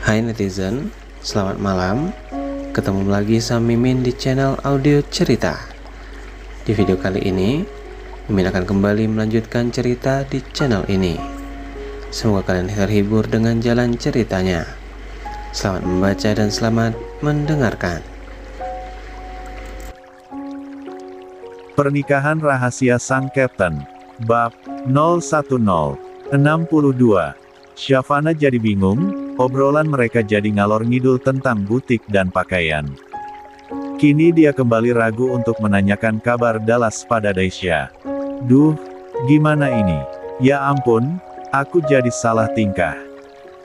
Hai netizen, selamat malam. Ketemu lagi sama Mimin di channel audio cerita. Di video kali ini, Mimin akan kembali melanjutkan cerita di channel ini. Semoga kalian terhibur dengan jalan ceritanya. Selamat membaca dan selamat mendengarkan. Pernikahan Rahasia Sang Kapten, Bab 01062. Shavana jadi bingung, obrolan mereka jadi ngalor ngidul tentang butik dan pakaian. Kini dia kembali ragu untuk menanyakan kabar Dallas pada Daisha. Duh, gimana ini? Ya ampun, aku jadi salah tingkah.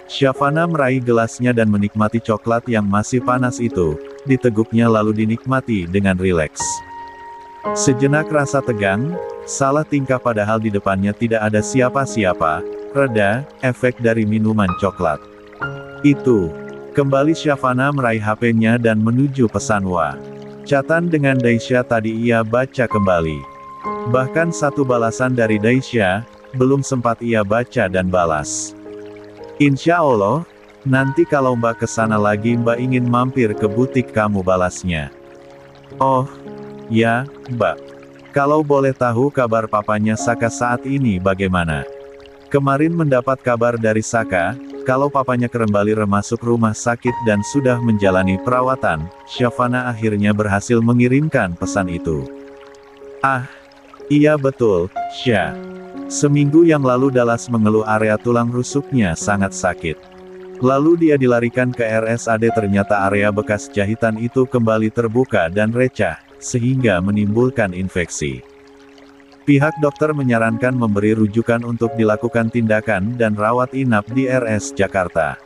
Shavana meraih gelasnya dan menikmati coklat yang masih panas itu, diteguknya lalu dinikmati dengan rileks. Sejenak rasa tegang, salah tingkah padahal di depannya tidak ada siapa-siapa, reda, efek dari minuman coklat. Itu. Kembali Shavana meraih HP-nya dan menuju pesan Wa. Chatan dengan Daisha tadi ia baca kembali. Bahkan satu balasan dari Daisha, belum sempat ia baca dan balas. Insya Allah, nanti kalau Mbak kesana lagi Mbak ingin mampir ke butik kamu, balasnya. Oh, ya, Mbak. Kalau boleh tahu kabar papanya Saka saat ini bagaimana? Kemarin mendapat kabar dari Saka, kalau papanya kembali masuk rumah sakit dan sudah menjalani perawatan. Shavana akhirnya berhasil mengirimkan pesan itu. Ah, iya betul, Sya. Seminggu yang lalu Dallas mengeluh area tulang rusuknya sangat sakit. Lalu dia dilarikan ke RSAD, ternyata area bekas jahitan itu kembali terbuka dan recah, sehingga menimbulkan infeksi. Pihak dokter menyarankan memberi rujukan untuk dilakukan tindakan dan rawat inap di RS Jakarta.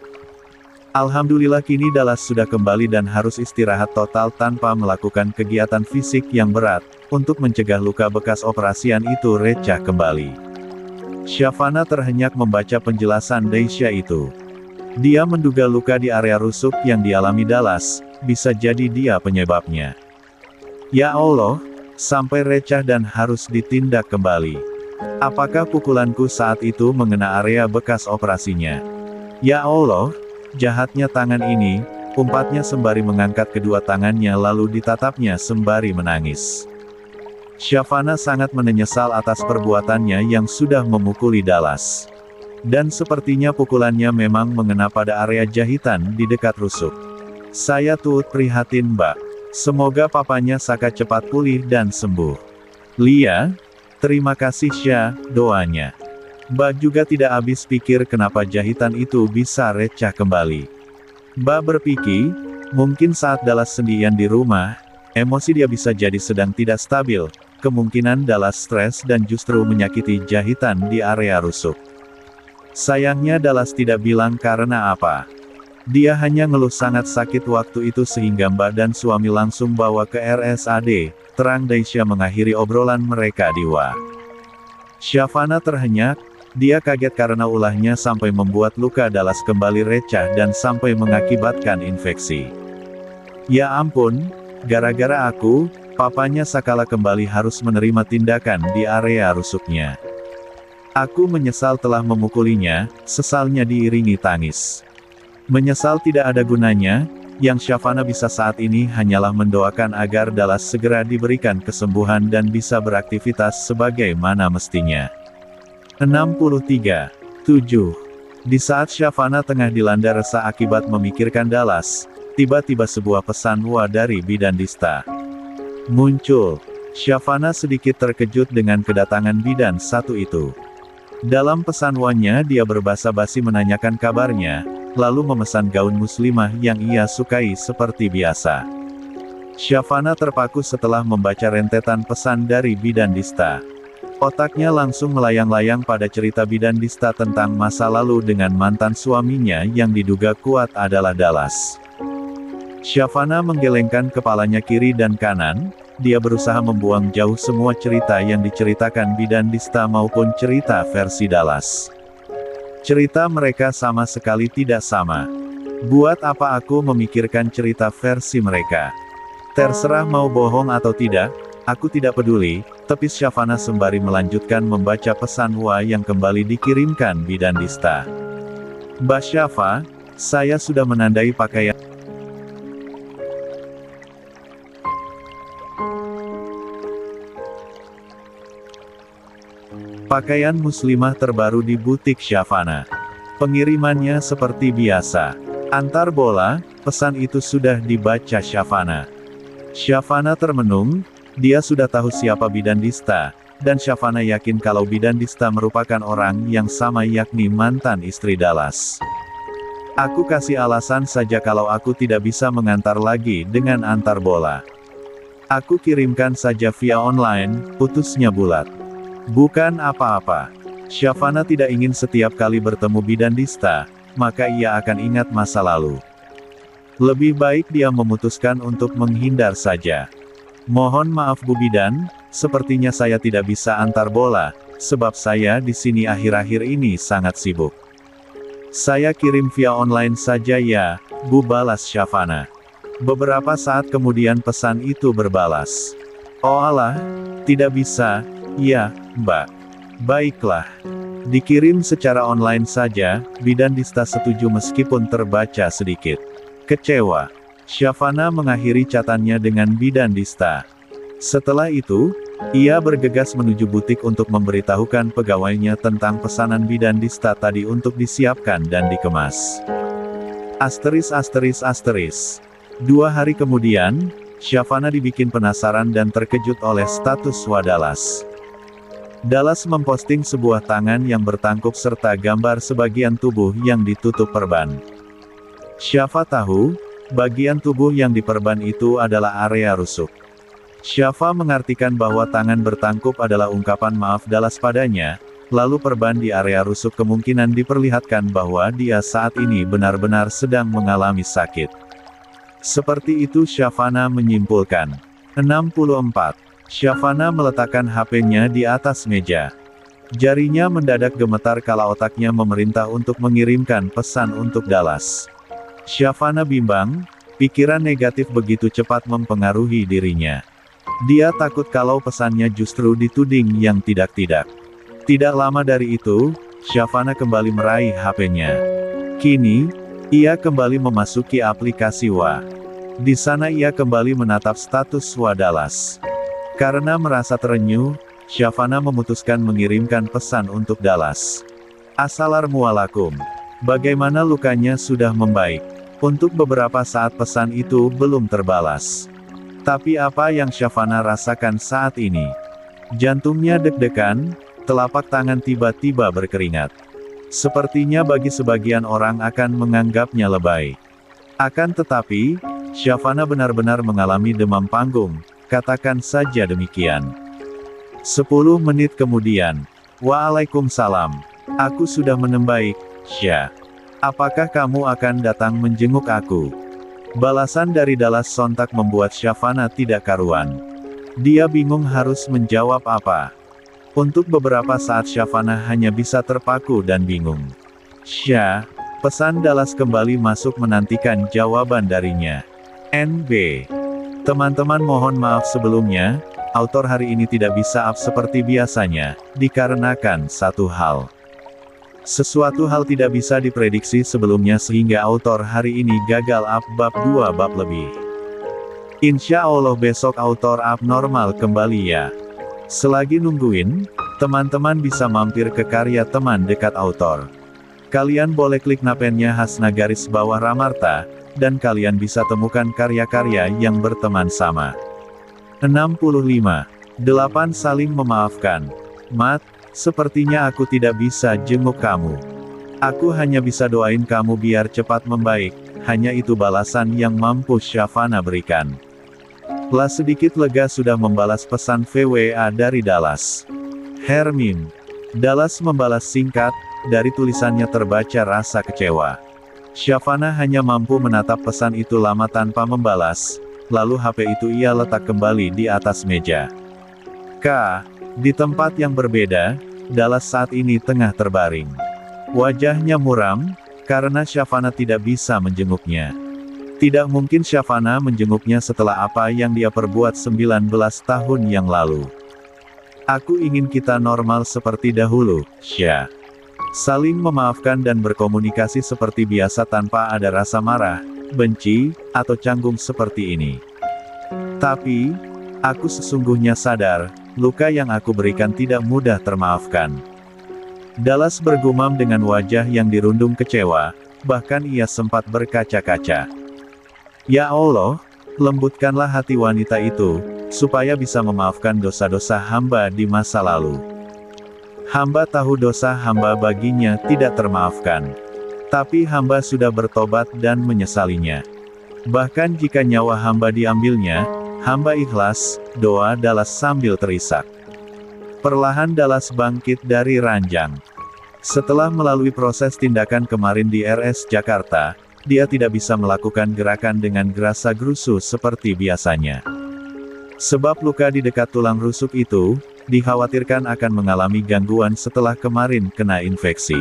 Alhamdulillah kini Dallas sudah kembali dan harus istirahat total tanpa melakukan kegiatan fisik yang berat, untuk mencegah luka bekas operasian itu recah kembali. Shavana terhenyak membaca penjelasan Daisha itu. Dia menduga luka di area rusuk yang dialami Dallas, bisa jadi dia penyebabnya. Ya Allah, sampai recah dan harus ditindak kembali. Apakah pukulanku saat itu mengena area bekas operasinya? Ya Allah, jahatnya tangan ini, umpatnya sembari mengangkat kedua tangannya lalu ditatapnya sembari menangis. Shavana sangat menyesal atas perbuatannya yang sudah memukuli Dallas. Dan sepertinya pukulannya memang mengena pada area jahitan di dekat rusuk. Saya turut prihatin Mbak. Semoga papanya Saka cepat pulih dan sembuh. Lia, terima kasih Sya, doanya. Mbak juga tidak habis pikir kenapa jahitan itu bisa recah kembali. Mbak berpikir, mungkin saat Dallas sendirian di rumah, emosi dia bisa jadi sedang tidak stabil, kemungkinan Dallas stres dan justru menyakiti jahitan di area rusuk. Sayangnya Dallas tidak bilang karena apa. Dia hanya ngeluh sangat sakit waktu itu sehingga Mbak dan suami langsung bawa ke RSAD, terang Daisha mengakhiri obrolan mereka di Wa. Shavana terhenyak, dia kaget karena ulahnya sampai membuat luka Dallas kembali recah dan sampai mengakibatkan infeksi. Ya ampun, gara-gara aku, papanya Sakala kembali harus menerima tindakan di area rusuknya. Aku menyesal telah memukulinya, sesalnya diiringi tangis. Menyesal tidak ada gunanya, yang Shavana bisa saat ini hanyalah mendoakan agar Dallas segera diberikan kesembuhan dan bisa beraktivitas sebagaimana mestinya. 63. 7. Di saat Shavana tengah dilanda resah akibat memikirkan Dallas, tiba-tiba sebuah pesan Wa dari Bidan Dista muncul. Shavana sedikit terkejut dengan kedatangan bidan satu itu. Dalam pesan Wa-nya dia berbasa-basi menanyakan kabarnya, lalu memesan gaun muslimah yang ia sukai seperti biasa. Shavana terpaku setelah membaca rentetan pesan dari Bidan Dista. Otaknya langsung melayang-layang pada cerita Bidan Dista tentang masa lalu dengan mantan suaminya yang diduga kuat adalah Dallas. Shavana menggelengkan kepalanya kiri dan kanan, dia berusaha membuang jauh semua cerita yang diceritakan Bidan Dista maupun cerita versi Dallas. Cerita mereka sama sekali tidak sama. Buat apa aku memikirkan cerita versi mereka? Terserah mau bohong atau tidak, aku tidak peduli, tepis Shavana sembari melanjutkan membaca pesan Wa yang kembali dikirimkan Bidan Dista. Mbak Shava, Saya sudah menandai pakaian. Pakaian muslimah terbaru di butik Syafana. Pengirimannya seperti biasa. Antar bola, pesan itu sudah dibaca Syafana. Syafana termenung, dia sudah tahu siapa Bidan Dista, dan Syafana yakin kalau Bidan Dista merupakan orang yang sama yakni mantan istri Dallas. Aku kasih alasan saja kalau aku tidak bisa mengantar lagi dengan antar bola. Aku kirimkan saja via online, putusnya bulat. Bukan apa-apa. Syafana tidak ingin setiap kali bertemu Bidan Dista, maka ia akan ingat masa lalu. Lebih baik dia memutuskan untuk menghindar saja. Mohon maaf Bu Bidan, sepertinya saya tidak bisa antar bola, sebab saya di sini akhir-akhir ini sangat sibuk. Saya kirim via online saja ya, Bu, balas Syafana. Beberapa saat kemudian pesan itu berbalas. Oh alah, tidak bisa. Ya, Mbak. Baiklah. Dikirim secara online saja, Bidan Dista setuju meskipun terbaca sedikit kecewa. Syafana mengakhiri catatannya dengan Bidan Dista. Setelah itu, ia bergegas menuju butik untuk memberitahukan pegawainya tentang pesanan Bidan Dista tadi untuk disiapkan dan dikemas. Asteris. 2 hari kemudian, Syafana dibikin penasaran dan terkejut oleh status Dallas. Dallas memposting sebuah tangan yang bertangkup serta gambar sebagian tubuh yang ditutup perban. Syafa tahu, bagian tubuh yang diperban itu adalah area rusuk. Syafa mengartikan bahwa tangan bertangkup adalah ungkapan maaf Dallas padanya, lalu perban di area rusuk kemungkinan diperlihatkan bahwa dia saat ini benar-benar sedang mengalami sakit. Seperti itu Syafana menyimpulkan. 64. Syafana meletakkan HP-nya di atas meja. Jarinya mendadak gemetar kala otaknya memerintah untuk mengirimkan pesan untuk Dallas. Syafana bimbang, pikiran negatif begitu cepat mempengaruhi dirinya. Dia takut kalau pesannya justru dituding yang tidak-tidak. Tidak lama dari itu, Syafana kembali meraih HP-nya. Kini, ia kembali memasuki aplikasi WA. Di sana ia kembali menatap status Dallas. Karena merasa terenyuh, Syafana memutuskan mengirimkan pesan untuk Dallas. Assalamualaikum. Bagaimana lukanya sudah membaik? Untuk beberapa saat pesan itu belum terbalas. Tapi apa yang Syafana rasakan saat ini? Jantungnya deg-degan, telapak tangan tiba-tiba berkeringat. Sepertinya bagi sebagian orang akan menganggapnya lebay. Akan tetapi, Syafana benar-benar mengalami demam panggung. Katakan saja demikian. 10 menit kemudian. Waalaikumsalam. Aku sudah membaik, Syah. Apakah kamu akan datang menjenguk aku? Balasan dari Dallas sontak membuat Syafana tidak karuan. Dia bingung harus menjawab apa. Untuk beberapa saat Syafana hanya bisa terpaku dan bingung. Syah, pesan Dallas kembali masuk menantikan jawaban darinya. NB. Teman-teman mohon maaf sebelumnya, autor hari ini tidak bisa up seperti biasanya, dikarenakan satu hal. Sesuatu hal tidak bisa diprediksi sebelumnya sehingga autor hari ini gagal up bab 2 bab lebih. Insya Allah besok autor up normal kembali ya. Selagi nungguin, teman-teman bisa mampir ke karya teman dekat autor. Kalian boleh klik napennya _Ramarta, dan kalian bisa temukan karya-karya yang berteman sama. 65. 8 Saling memaafkan. Mat, sepertinya aku tidak bisa jenguk kamu. Aku hanya bisa doain kamu biar cepat membaik, hanya itu balasan yang mampu Syafana berikan. Lah sedikit lega sudah membalas pesan VWA dari Dallas. Hermin. Dallas membalas singkat, dari tulisannya terbaca rasa kecewa. Syafana hanya mampu menatap pesan itu lama tanpa membalas, lalu HP itu ia letak kembali di atas meja. Di tempat yang berbeda, Dallas saat ini tengah terbaring. Wajahnya muram, karena Syafana tidak bisa menjenguknya. Tidak mungkin Syafana menjenguknya setelah apa yang dia perbuat 19 tahun yang lalu. Aku ingin kita normal seperti dahulu, Syah. Saling memaafkan dan berkomunikasi seperti biasa tanpa ada rasa marah, benci, atau canggung seperti ini. Tapi, aku sesungguhnya sadar, luka yang aku berikan tidak mudah termaafkan. Dallas bergumam dengan wajah yang dirundung kecewa, bahkan ia sempat berkaca-kaca. Ya Allah, lembutkanlah hati wanita itu, supaya bisa memaafkan dosa-dosa hamba di masa lalu. Hamba tahu dosa hamba baginya tidak termaafkan. Tapi hamba sudah bertobat dan menyesalinya. Bahkan jika nyawa hamba diambilnya, hamba ikhlas, doa Dallas sambil terisak. Perlahan Dallas bangkit dari ranjang. Setelah melalui proses tindakan kemarin di RS Jakarta, dia tidak bisa melakukan gerakan dengan gerasa-gerusu seperti biasanya. Sebab luka di dekat tulang rusuk itu, dikhawatirkan akan mengalami gangguan setelah kemarin kena infeksi.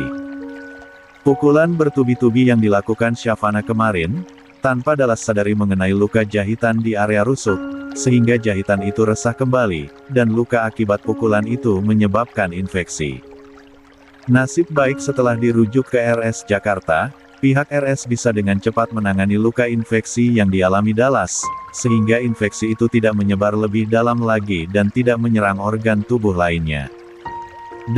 Pukulan bertubi-tubi yang dilakukan Shavana kemarin, tanpa Dallas sadari mengenai luka jahitan di area rusuk, sehingga jahitan itu resah kembali, dan luka akibat pukulan itu menyebabkan infeksi. Nasib baik setelah dirujuk ke RS Jakarta, pihak RS bisa dengan cepat menangani luka infeksi yang dialami Dallas, sehingga infeksi itu tidak menyebar lebih dalam lagi dan tidak menyerang organ tubuh lainnya.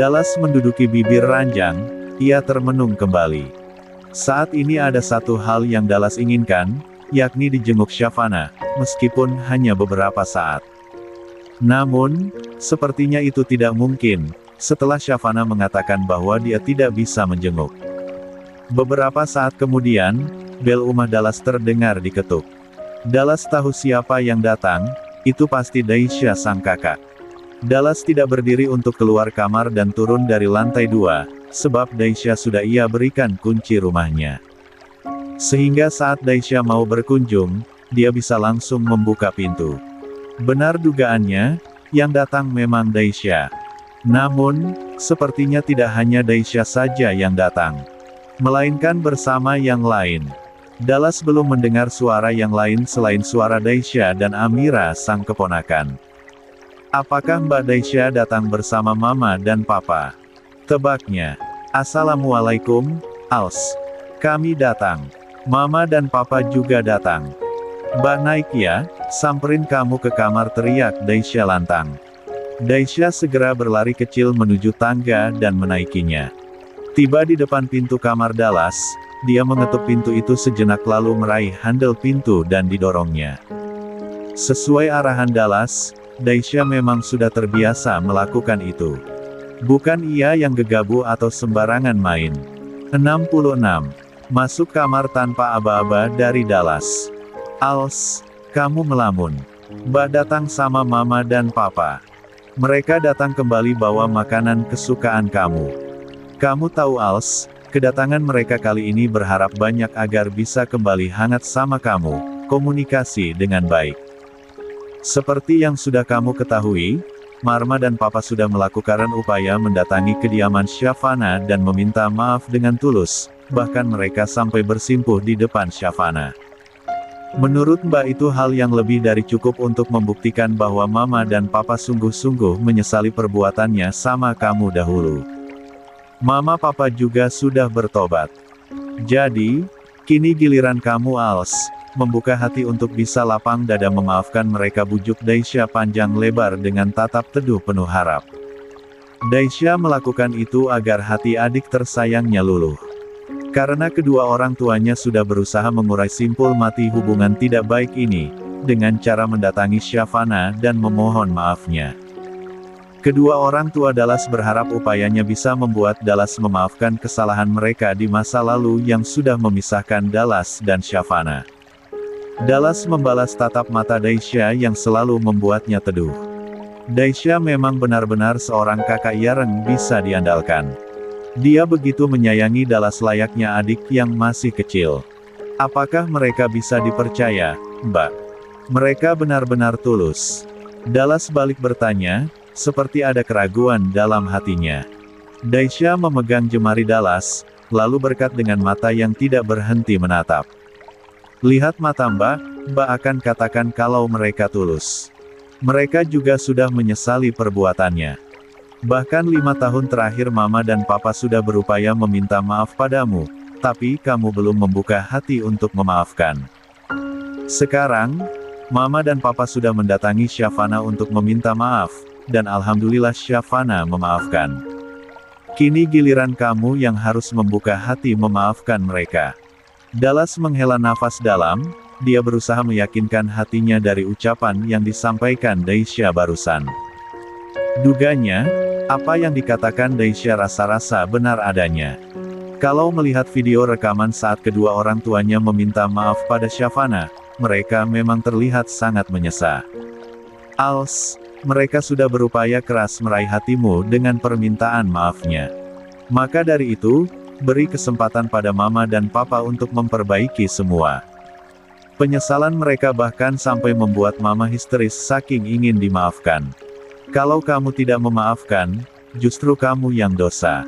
Dallas menduduki bibir ranjang, ia termenung kembali. Saat ini ada satu hal yang Dallas inginkan, yakni dijenguk Shavana, meskipun hanya beberapa saat. Namun, sepertinya itu tidak mungkin, setelah Shavana mengatakan bahwa dia tidak bisa menjenguk. Beberapa saat kemudian, bel rumah Dallas terdengar diketuk. Dallas tahu siapa yang datang, itu pasti Daisha sang kakak. Dallas tidak berdiri untuk keluar kamar dan turun dari lantai 2, sebab Daisha sudah ia berikan kunci rumahnya. Sehingga saat Daisha mau berkunjung, dia bisa langsung membuka pintu. Benar dugaannya, yang datang memang Daisha. Namun, sepertinya tidak hanya Daisha saja yang datang, melainkan bersama yang lain. Dallas belum mendengar suara yang lain selain suara Daisha dan Amira sang keponakan. Apakah Mbak Daisha datang bersama Mama dan Papa? Tebaknya. Assalamualaikum, Als. Kami datang. Mama dan Papa juga datang. Mbak naik ya, samperin kamu ke kamar, teriak Daisha lantang. Daisha segera berlari kecil menuju tangga dan menaikinya. Tiba di depan pintu kamar Dallas, dia mengetuk pintu itu sejenak lalu meraih handle pintu dan didorongnya. Sesuai arahan Dallas, Daisha memang sudah terbiasa melakukan itu. Bukan ia yang gegabah atau sembarangan main. 66. Masuk kamar tanpa aba-aba dari Dallas. Als, kamu melamun. Mbak datang sama Mama dan Papa. Mereka datang kembali bawa makanan kesukaan kamu. Kamu tahu Als, kedatangan mereka kali ini berharap banyak agar bisa kembali hangat sama kamu, komunikasi dengan baik. Seperti yang sudah kamu ketahui, Mama dan Papa sudah melakukan upaya mendatangi kediaman Shavana dan meminta maaf dengan tulus, bahkan mereka sampai bersimpuh di depan Shavana. Menurut Mbak itu hal yang lebih dari cukup untuk membuktikan bahwa Mama dan Papa sungguh-sungguh menyesali perbuatannya sama kamu dahulu. Mama Papa juga sudah bertobat. Jadi, kini giliran kamu Als, membuka hati untuk bisa lapang dada memaafkan mereka, bujuk Daisha panjang lebar dengan tatap teduh penuh harap. Daisha melakukan itu agar hati adik tersayangnya luluh. Karena kedua orang tuanya sudah berusaha mengurai simpul mati hubungan tidak baik ini, dengan cara mendatangi Shavana dan memohon maafnya. Kedua orang tua Dallas berharap upayanya bisa membuat Dallas memaafkan kesalahan mereka di masa lalu yang sudah memisahkan Dallas dan Shavana. Dallas membalas tatap mata Daisha yang selalu membuatnya teduh. Daisha memang benar-benar seorang kakak yang bisa diandalkan. Dia begitu menyayangi Dallas layaknya adik yang masih kecil. Apakah mereka bisa dipercaya, Mbak? Mereka benar-benar tulus. Dallas balik bertanya, seperti ada keraguan dalam hatinya. Daisha memegang jemari Dallas, lalu berkata dengan mata yang tidak berhenti menatap. Lihat mata Mbak akan katakan kalau mereka tulus. Mereka juga sudah menyesali perbuatannya. Bahkan 5 tahun terakhir Mama dan Papa sudah berupaya meminta maaf padamu, tapi kamu belum membuka hati untuk memaafkan. Sekarang, Mama dan Papa sudah mendatangi Shavana untuk meminta maaf, dan alhamdulillah Shavana memaafkan. Kini giliran kamu yang harus membuka hati memaafkan mereka. Dallas menghela nafas dalam, dia berusaha meyakinkan hatinya dari ucapan yang disampaikan Daisha barusan. Duganya, apa yang dikatakan Daisha rasa-rasa benar adanya. Kalau melihat video rekaman saat kedua orang tuanya meminta maaf pada Shavana, mereka memang terlihat sangat menyesal. "Als, mereka sudah berupaya keras meraih hatimu dengan permintaan maafnya. Maka dari itu, beri kesempatan pada Mama dan Papa untuk memperbaiki semua." Penyesalan mereka bahkan sampai membuat Mama histeris saking ingin dimaafkan. "Kalau kamu tidak memaafkan, justru kamu yang dosa.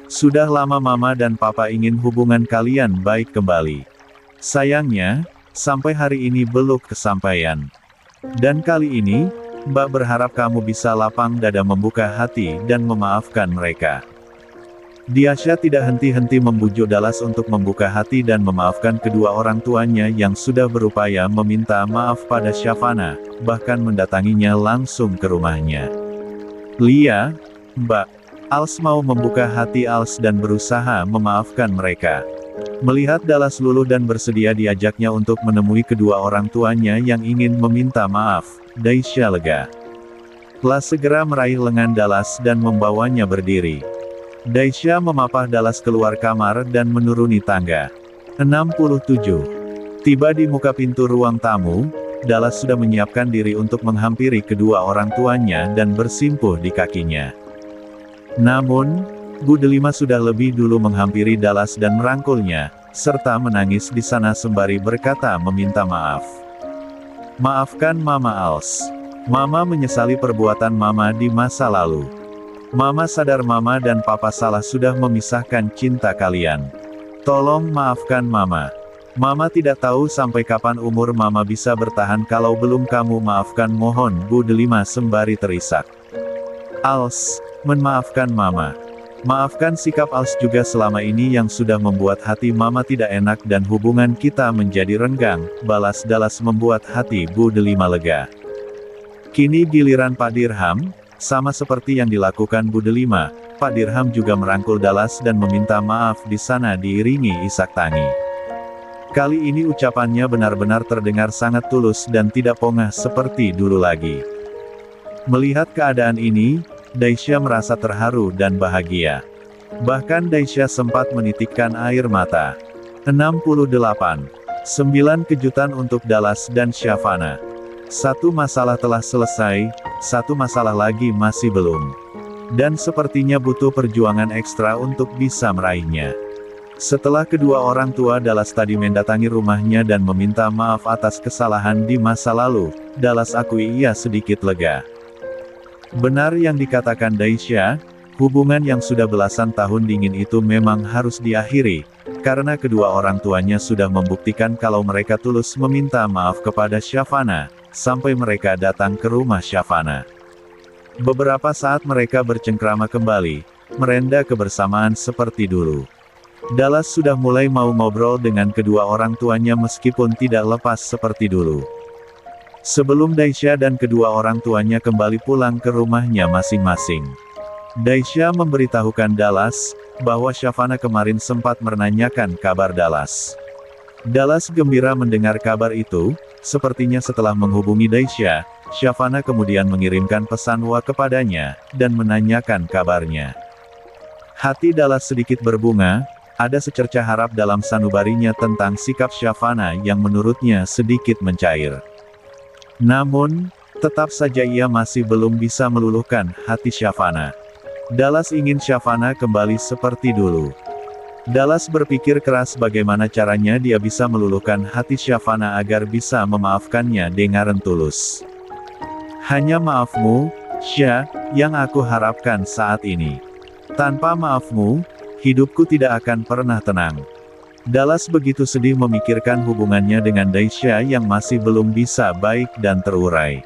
Sudah lama Mama dan Papa ingin hubungan kalian baik kembali. Sayangnya, sampai hari ini belum kesampaian. Dan kali ini, Mbak berharap kamu bisa lapang dada membuka hati dan memaafkan mereka." Daisha tidak henti-henti membujuk Dallas untuk membuka hati dan memaafkan kedua orang tuanya yang sudah berupaya meminta maaf pada Shavana, bahkan mendatanginya langsung ke rumahnya. "Lia, Mbak, Als mau membuka hati Als dan berusaha memaafkan mereka." Melihat Dallas luluh dan bersedia diajaknya untuk menemui kedua orang tuanya yang ingin meminta maaf, Daisha lega. Telah segera meraih lengan Dallas dan membawanya berdiri. Daisha memapah Dallas keluar kamar dan menuruni tangga. 67. Tiba di muka pintu ruang tamu, Dallas sudah menyiapkan diri untuk menghampiri kedua orang tuanya dan bersimpuh di kakinya. Namun, Bu Delima sudah lebih dulu menghampiri Dallas dan merangkulnya, serta menangis di sana sembari berkata meminta maaf. "Maafkan Mama Als. Mama menyesali perbuatan Mama di masa lalu. Mama sadar Mama dan Papa salah sudah memisahkan cinta kalian. Tolong maafkan Mama. Mama tidak tahu sampai kapan umur Mama bisa bertahan kalau belum kamu maafkan, mohon." Bu Delima sembari terisak. "Als, memaafkan Mama. Maafkan sikap Als juga selama ini yang sudah membuat hati Mama tidak enak dan hubungan kita menjadi renggang," balas Dallas membuat hati Bu Delima lega. Kini giliran Pak Dirham. Sama seperti yang dilakukan Bu Delima, Pak Dirham juga merangkul Dallas dan meminta maaf di sana diiringi isak tangis. Kali ini ucapannya benar-benar terdengar sangat tulus dan tidak pongah seperti dulu lagi. Melihat keadaan ini, Daisha merasa terharu dan bahagia. Bahkan Daisha sempat menitikkan air mata. 68. 9 kejutan untuk Dallas dan Shavana. Satu masalah telah selesai, satu masalah lagi masih belum. Dan sepertinya butuh perjuangan ekstra untuk bisa meraihnya. Setelah kedua orang tua Dallas tadi mendatangi rumahnya dan meminta maaf atas kesalahan di masa lalu, Dallas akui ia sedikit lega. Benar yang dikatakan Daisha, hubungan yang sudah belasan tahun dingin itu memang harus diakhiri, karena kedua orang tuanya sudah membuktikan kalau mereka tulus meminta maaf kepada Shavana, sampai mereka datang ke rumah Shavana. Beberapa saat mereka bercengkrama kembali, merenda kebersamaan seperti dulu. Dallas sudah mulai mau ngobrol dengan kedua orang tuanya meskipun tidak lepas seperti dulu. Sebelum Daisha dan kedua orang tuanya kembali pulang ke rumahnya masing-masing, Daisha memberitahukan Dallas bahwa Shavana kemarin sempat menanyakan kabar Dallas. Dallas gembira mendengar kabar itu. Sepertinya setelah menghubungi Daisha, Shavana kemudian mengirimkan pesan WA kepadanya, dan menanyakan kabarnya. Hati Dallas sedikit berbunga, ada secercah harap dalam sanubarinya tentang sikap Shavana yang menurutnya sedikit mencair. Namun, tetap saja ia masih belum bisa meluluhkan hati Shavana. Dallas ingin Shavana kembali seperti dulu. Dallas berpikir keras bagaimana caranya dia bisa meluluhkan hati Shavana agar bisa memaafkannya dengan tulus. "Hanya maafmu, Sya, yang aku harapkan saat ini. Tanpa maafmu, hidupku tidak akan pernah tenang." Dallas begitu sedih memikirkan hubungannya dengan Daisha yang masih belum bisa baik dan terurai.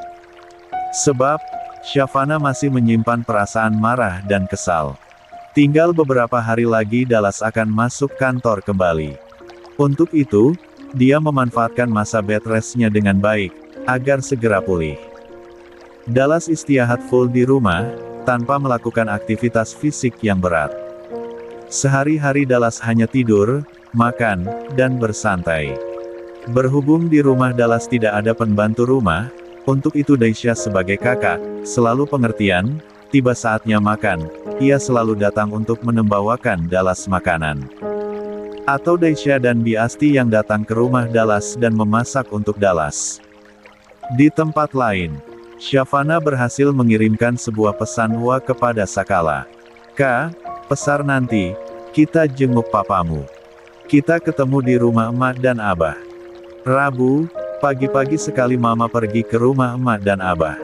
Sebab, Shavana masih menyimpan perasaan marah dan kesal. Tinggal beberapa hari lagi Dallas akan masuk kantor kembali. Untuk itu, dia memanfaatkan masa bed rest-nya dengan baik, agar segera pulih. Dallas istirahat full di rumah, tanpa melakukan aktivitas fisik yang berat. Sehari-hari Dallas hanya tidur, makan, dan bersantai. Berhubung di rumah Dallas tidak ada pembantu rumah, untuk itu Daisha sebagai kakak, selalu pengertian, tiba saatnya makan, ia selalu datang untuk membawakan Dallas makanan. Atau Daisha dan Biasti yang datang ke rumah Dallas dan memasak untuk Dallas. Di tempat lain, Shavana berhasil mengirimkan sebuah pesan WA kepada Sakala. "Kak, pesar nanti, kita jenguk papamu. Kita ketemu di rumah emak dan abah. Rabu, pagi-pagi sekali mama pergi ke rumah emak dan abah.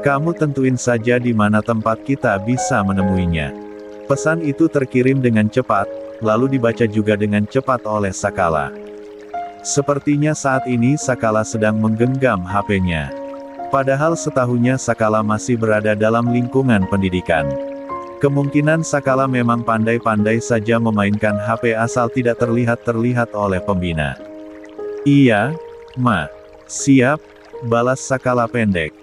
Kamu tentuin saja di mana tempat kita bisa menemuinya." Pesan itu terkirim dengan cepat, lalu dibaca juga dengan cepat oleh Sakala. Sepertinya saat ini Sakala sedang menggenggam HP-nya. Padahal setahunya Sakala masih berada dalam lingkungan pendidikan. Kemungkinan Sakala memang pandai-pandai saja memainkan HP asal tidak terlihat oleh pembina. "Iya, Ma. Siap," balas Sakala pendek.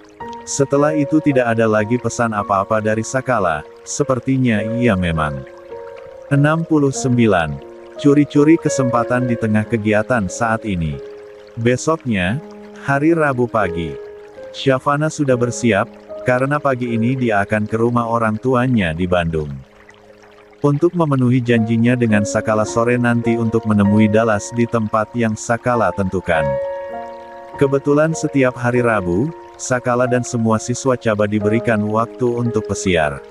Setelah itu tidak ada lagi pesan apa-apa dari Sakala, sepertinya ia memang 69. Curi-curi kesempatan di tengah kegiatan saat ini. Besoknya, hari Rabu pagi. Shavana sudah bersiap, karena pagi ini dia akan ke rumah orang tuanya di Bandung. Untuk memenuhi janjinya dengan Sakala sore nanti untuk menemui Dallas di tempat yang Sakala tentukan. Kebetulan setiap hari Rabu, Sakala dan semua siswa Caba diberikan waktu untuk pesiar.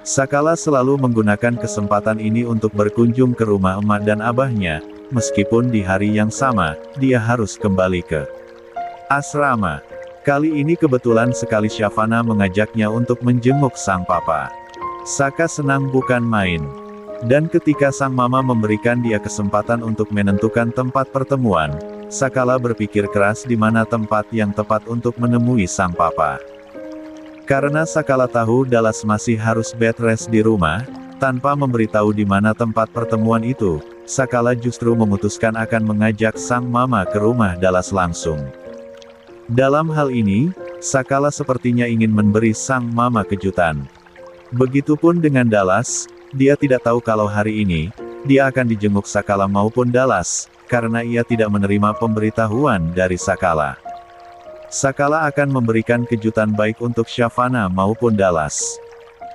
Sakala selalu menggunakan kesempatan ini untuk berkunjung ke rumah emak dan abahnya, meskipun di hari yang sama, dia harus kembali ke asrama. Kali ini kebetulan sekali Shavana mengajaknya untuk menjenguk sang papa. Saka senang bukan main. Dan ketika sang mama memberikan dia kesempatan untuk menentukan tempat pertemuan, Sakala berpikir keras di mana tempat yang tepat untuk menemui sang papa. Karena Sakala tahu Dallas masih harus bed rest di rumah, tanpa memberitahu di mana tempat pertemuan itu, Sakala justru memutuskan akan mengajak sang mama ke rumah Dallas langsung. Dalam hal ini, Sakala sepertinya ingin memberi sang mama kejutan. Begitupun dengan Dallas, dia tidak tahu kalau hari ini, dia akan dijenguk Sakala maupun Dallas, karena ia tidak menerima pemberitahuan dari Sakala. Sakala akan memberikan kejutan baik untuk Shavana maupun Dallas.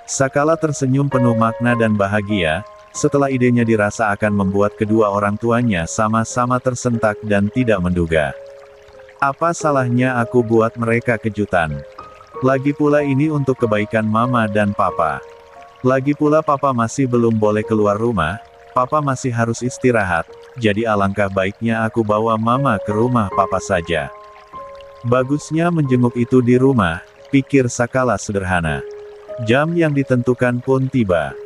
Sakala tersenyum penuh makna dan bahagia, setelah idenya dirasa akan membuat kedua orang tuanya sama-sama tersentak dan tidak menduga. Apa salahnya aku buat mereka kejutan? Lagi pula ini untuk kebaikan mama dan papa. Lagi pula papa masih belum boleh keluar rumah, papa masih harus istirahat, jadi alangkah baiknya aku bawa mama ke rumah papa saja. Bagusnya menjenguk itu di rumah, pikir Sakala sederhana. Jam yang ditentukan pun tiba.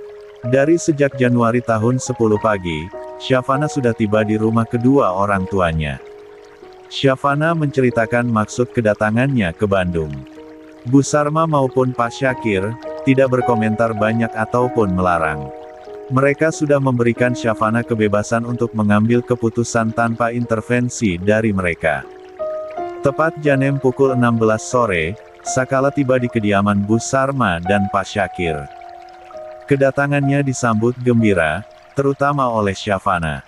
Dari sejak Januari tahun 10 pagi, Shavana sudah tiba di rumah kedua orang tuanya. Shavana menceritakan maksud kedatangannya ke Bandung. Bu Sarma maupun Pak Syakir, tidak berkomentar banyak ataupun melarang. Mereka sudah memberikan Shavana kebebasan untuk mengambil keputusan tanpa intervensi dari mereka. Tepat jam pukul 16 sore, Sakala tiba di kediaman Bu Sarma dan Pak Syakir. Kedatangannya disambut gembira, terutama oleh Shavana.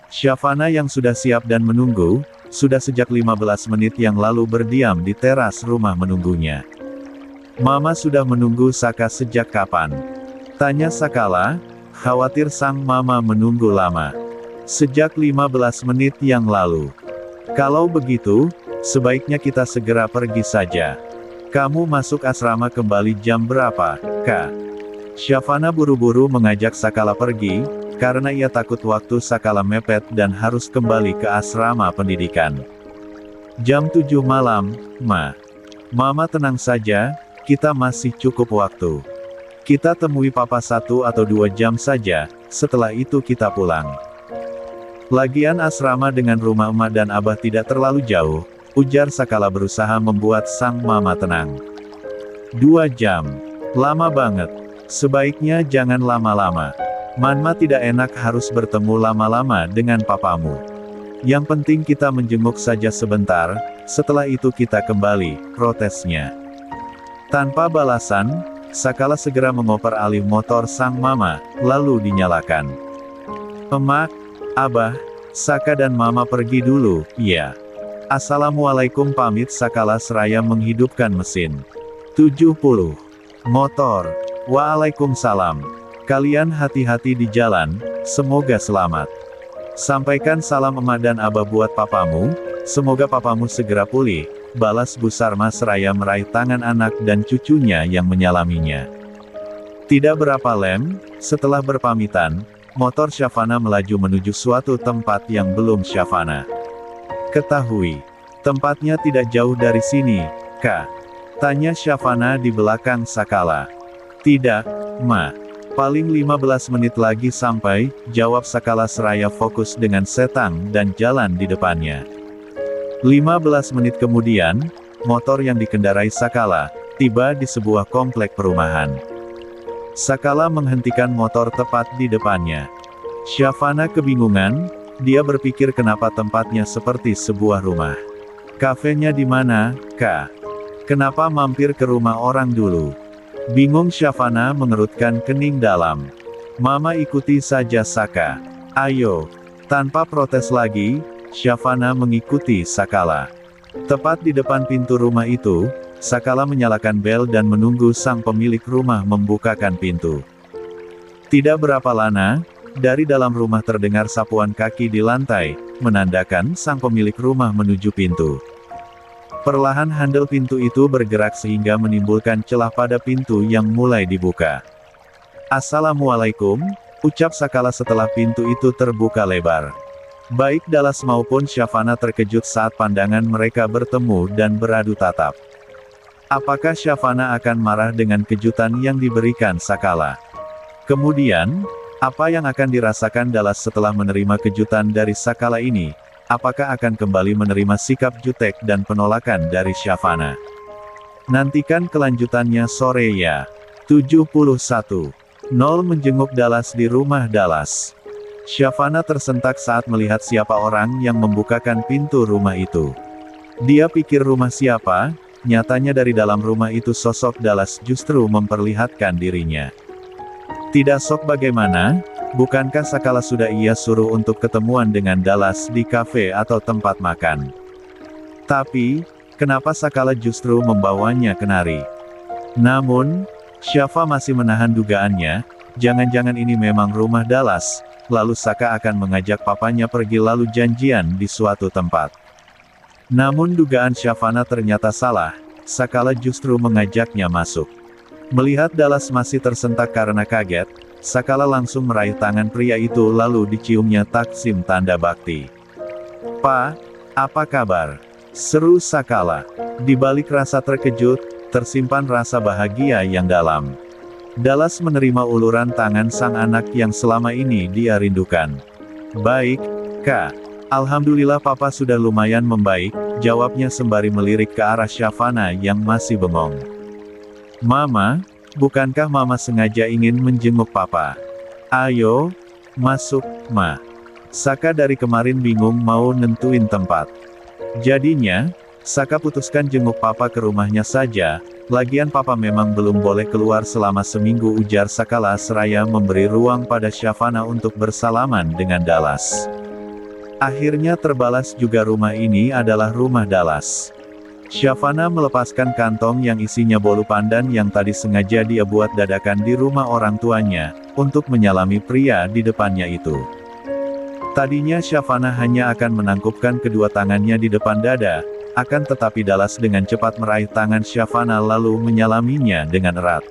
Shavana yang sudah siap dan menunggu, sudah sejak 15 menit yang lalu berdiam di teras rumah menunggunya. "Mama sudah menunggu Saka sejak kapan?" tanya Sakala, khawatir sang mama menunggu lama. "Sejak 15 menit yang lalu." "Kalau begitu, sebaiknya kita segera pergi saja. Kamu masuk asrama kembali jam berapa, Kak?" Shavana buru-buru mengajak Sakala pergi, karena ia takut waktu Sakala mepet dan harus kembali ke asrama pendidikan. "Jam 7 malam, Ma." "Mama tenang saja, kita masih cukup waktu. Kita temui papa 1 atau 2 jam saja, setelah itu kita pulang. Lagian asrama dengan rumah emak dan abah tidak terlalu jauh," ujar Sakala berusaha membuat sang mama tenang. 2 jam. Lama banget. Sebaiknya jangan lama-lama. Mama tidak enak harus bertemu lama-lama dengan papamu. Yang penting kita menjenguk saja sebentar, setelah itu kita kembali, protesnya. Tanpa balasan, Sakala segera mengoper alih motor sang mama, lalu dinyalakan. Emak, Abah, Saka dan Mama pergi dulu, ya. Assalamualaikum pamit Sakala seraya menghidupkan mesin. 70. Motor. Waalaikumsalam. Kalian hati-hati di jalan, semoga selamat. Sampaikan salam emak dan abah buat papamu, semoga papamu segera pulih, balas Bu Sarma seraya meraih tangan anak dan cucunya yang menyalaminya. Tidak berapa lem, setelah berpamitan, motor Syafana melaju menuju suatu tempat yang belum Syafana ketahui. Tempatnya tidak jauh dari sini, Kak. Tanya Syafana di belakang Sakala. Tidak, Ma. Paling 15 menit lagi sampai, jawab Sakala seraya fokus dengan setang dan jalan di depannya. 15 menit kemudian, motor yang dikendarai Sakala, tiba di sebuah komplek perumahan. Sakala menghentikan motor tepat di depannya. Syafana kebingungan, dia berpikir kenapa tempatnya seperti sebuah rumah. Kafenya di mana, Kak? Kenapa mampir ke rumah orang dulu? Bingung Syafana mengerutkan kening dalam. Mama ikuti saja Saka. Ayo. Tanpa protes lagi, Syafana mengikuti Sakala. Tepat di depan pintu rumah itu, Sakala menyalakan bel dan menunggu sang pemilik rumah membukakan pintu. Tidak berapa lama, dari dalam rumah terdengar sapuan kaki di lantai, menandakan sang pemilik rumah menuju pintu. Perlahan handle pintu itu bergerak sehingga menimbulkan celah pada pintu yang mulai dibuka. Assalamualaikum, ucap Sakala setelah pintu itu terbuka lebar. Baik Dallas maupun Syafana terkejut saat pandangan mereka bertemu dan beradu tatap. Apakah Syafana akan marah dengan kejutan yang diberikan Sakala? Kemudian, apa yang akan dirasakan Dallas setelah menerima kejutan dari Sakala ini? Apakah akan kembali menerima sikap jutek dan penolakan dari Syafana? Nantikan kelanjutannya sore ya. 71. Nol menjenguk Dallas di rumah Dallas. Syafana tersentak saat melihat siapa orang yang membukakan pintu rumah itu. Dia pikir rumah siapa, nyatanya dari dalam rumah itu sosok Dallas justru memperlihatkan dirinya. Tidak sok bagaimana, bukankah Sakala sudah ia suruh untuk ketemuan dengan Dallas di kafe atau tempat makan? Tapi, kenapa Sakala justru membawanya kemari? Namun, Syafa masih menahan dugaannya, jangan-jangan ini memang rumah Dallas, lalu Saka akan mengajak papanya pergi lalu janjian di suatu tempat. Namun dugaan Syafana ternyata salah, Sakala justru mengajaknya masuk. Melihat Dallas masih tersentak karena kaget, Sakala langsung meraih tangan pria itu lalu diciumnya taksim tanda bakti. "Pa, apa kabar?" seru Sakala. Di balik rasa terkejut, tersimpan rasa bahagia yang dalam. Dallas menerima uluran tangan sang anak yang selama ini dia rindukan. "Baik, Kak. Alhamdulillah papa sudah lumayan membaik," jawabnya sembari melirik ke arah Syafana yang masih bengong. "Mama, bukankah Mama sengaja ingin menjenguk Papa? Ayo, masuk, Ma." Saka dari kemarin bingung mau nentuin tempat. Jadinya, Saka putuskan jenguk Papa ke rumahnya saja, lagian Papa memang belum boleh keluar selama seminggu, ujar Sakala seraya memberi ruang pada Syafana untuk bersalaman dengan Dallas. Akhirnya terbalas juga rumah ini adalah rumah Dallas. Syafana melepaskan kantong yang isinya bolu pandan yang tadi sengaja dia buat dadakan di rumah orang tuanya, untuk menyalami pria di depannya itu. Tadinya Syafana hanya akan menangkupkan kedua tangannya di depan dada, akan tetapi Dallas dengan cepat meraih tangan Syafana lalu menyalaminya dengan erat.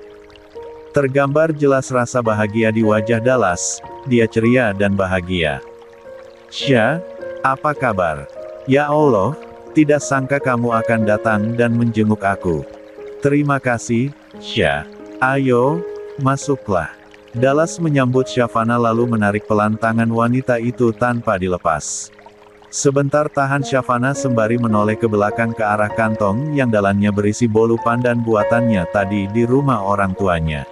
Tergambar jelas rasa bahagia di wajah Dallas, dia ceria dan bahagia. "Syah, apa kabar? Ya Allah, tidak sangka kamu akan datang dan menjenguk aku. Terima kasih, Syah. Ayo, masuklah." Dallas menyambut Syafana lalu menarik pelan tangan wanita itu tanpa dilepas. Sebentar tahan Shavana sembari menoleh ke belakang ke arah kantong yang dalamnya berisi bolu pandan buatannya tadi di rumah orang tuanya.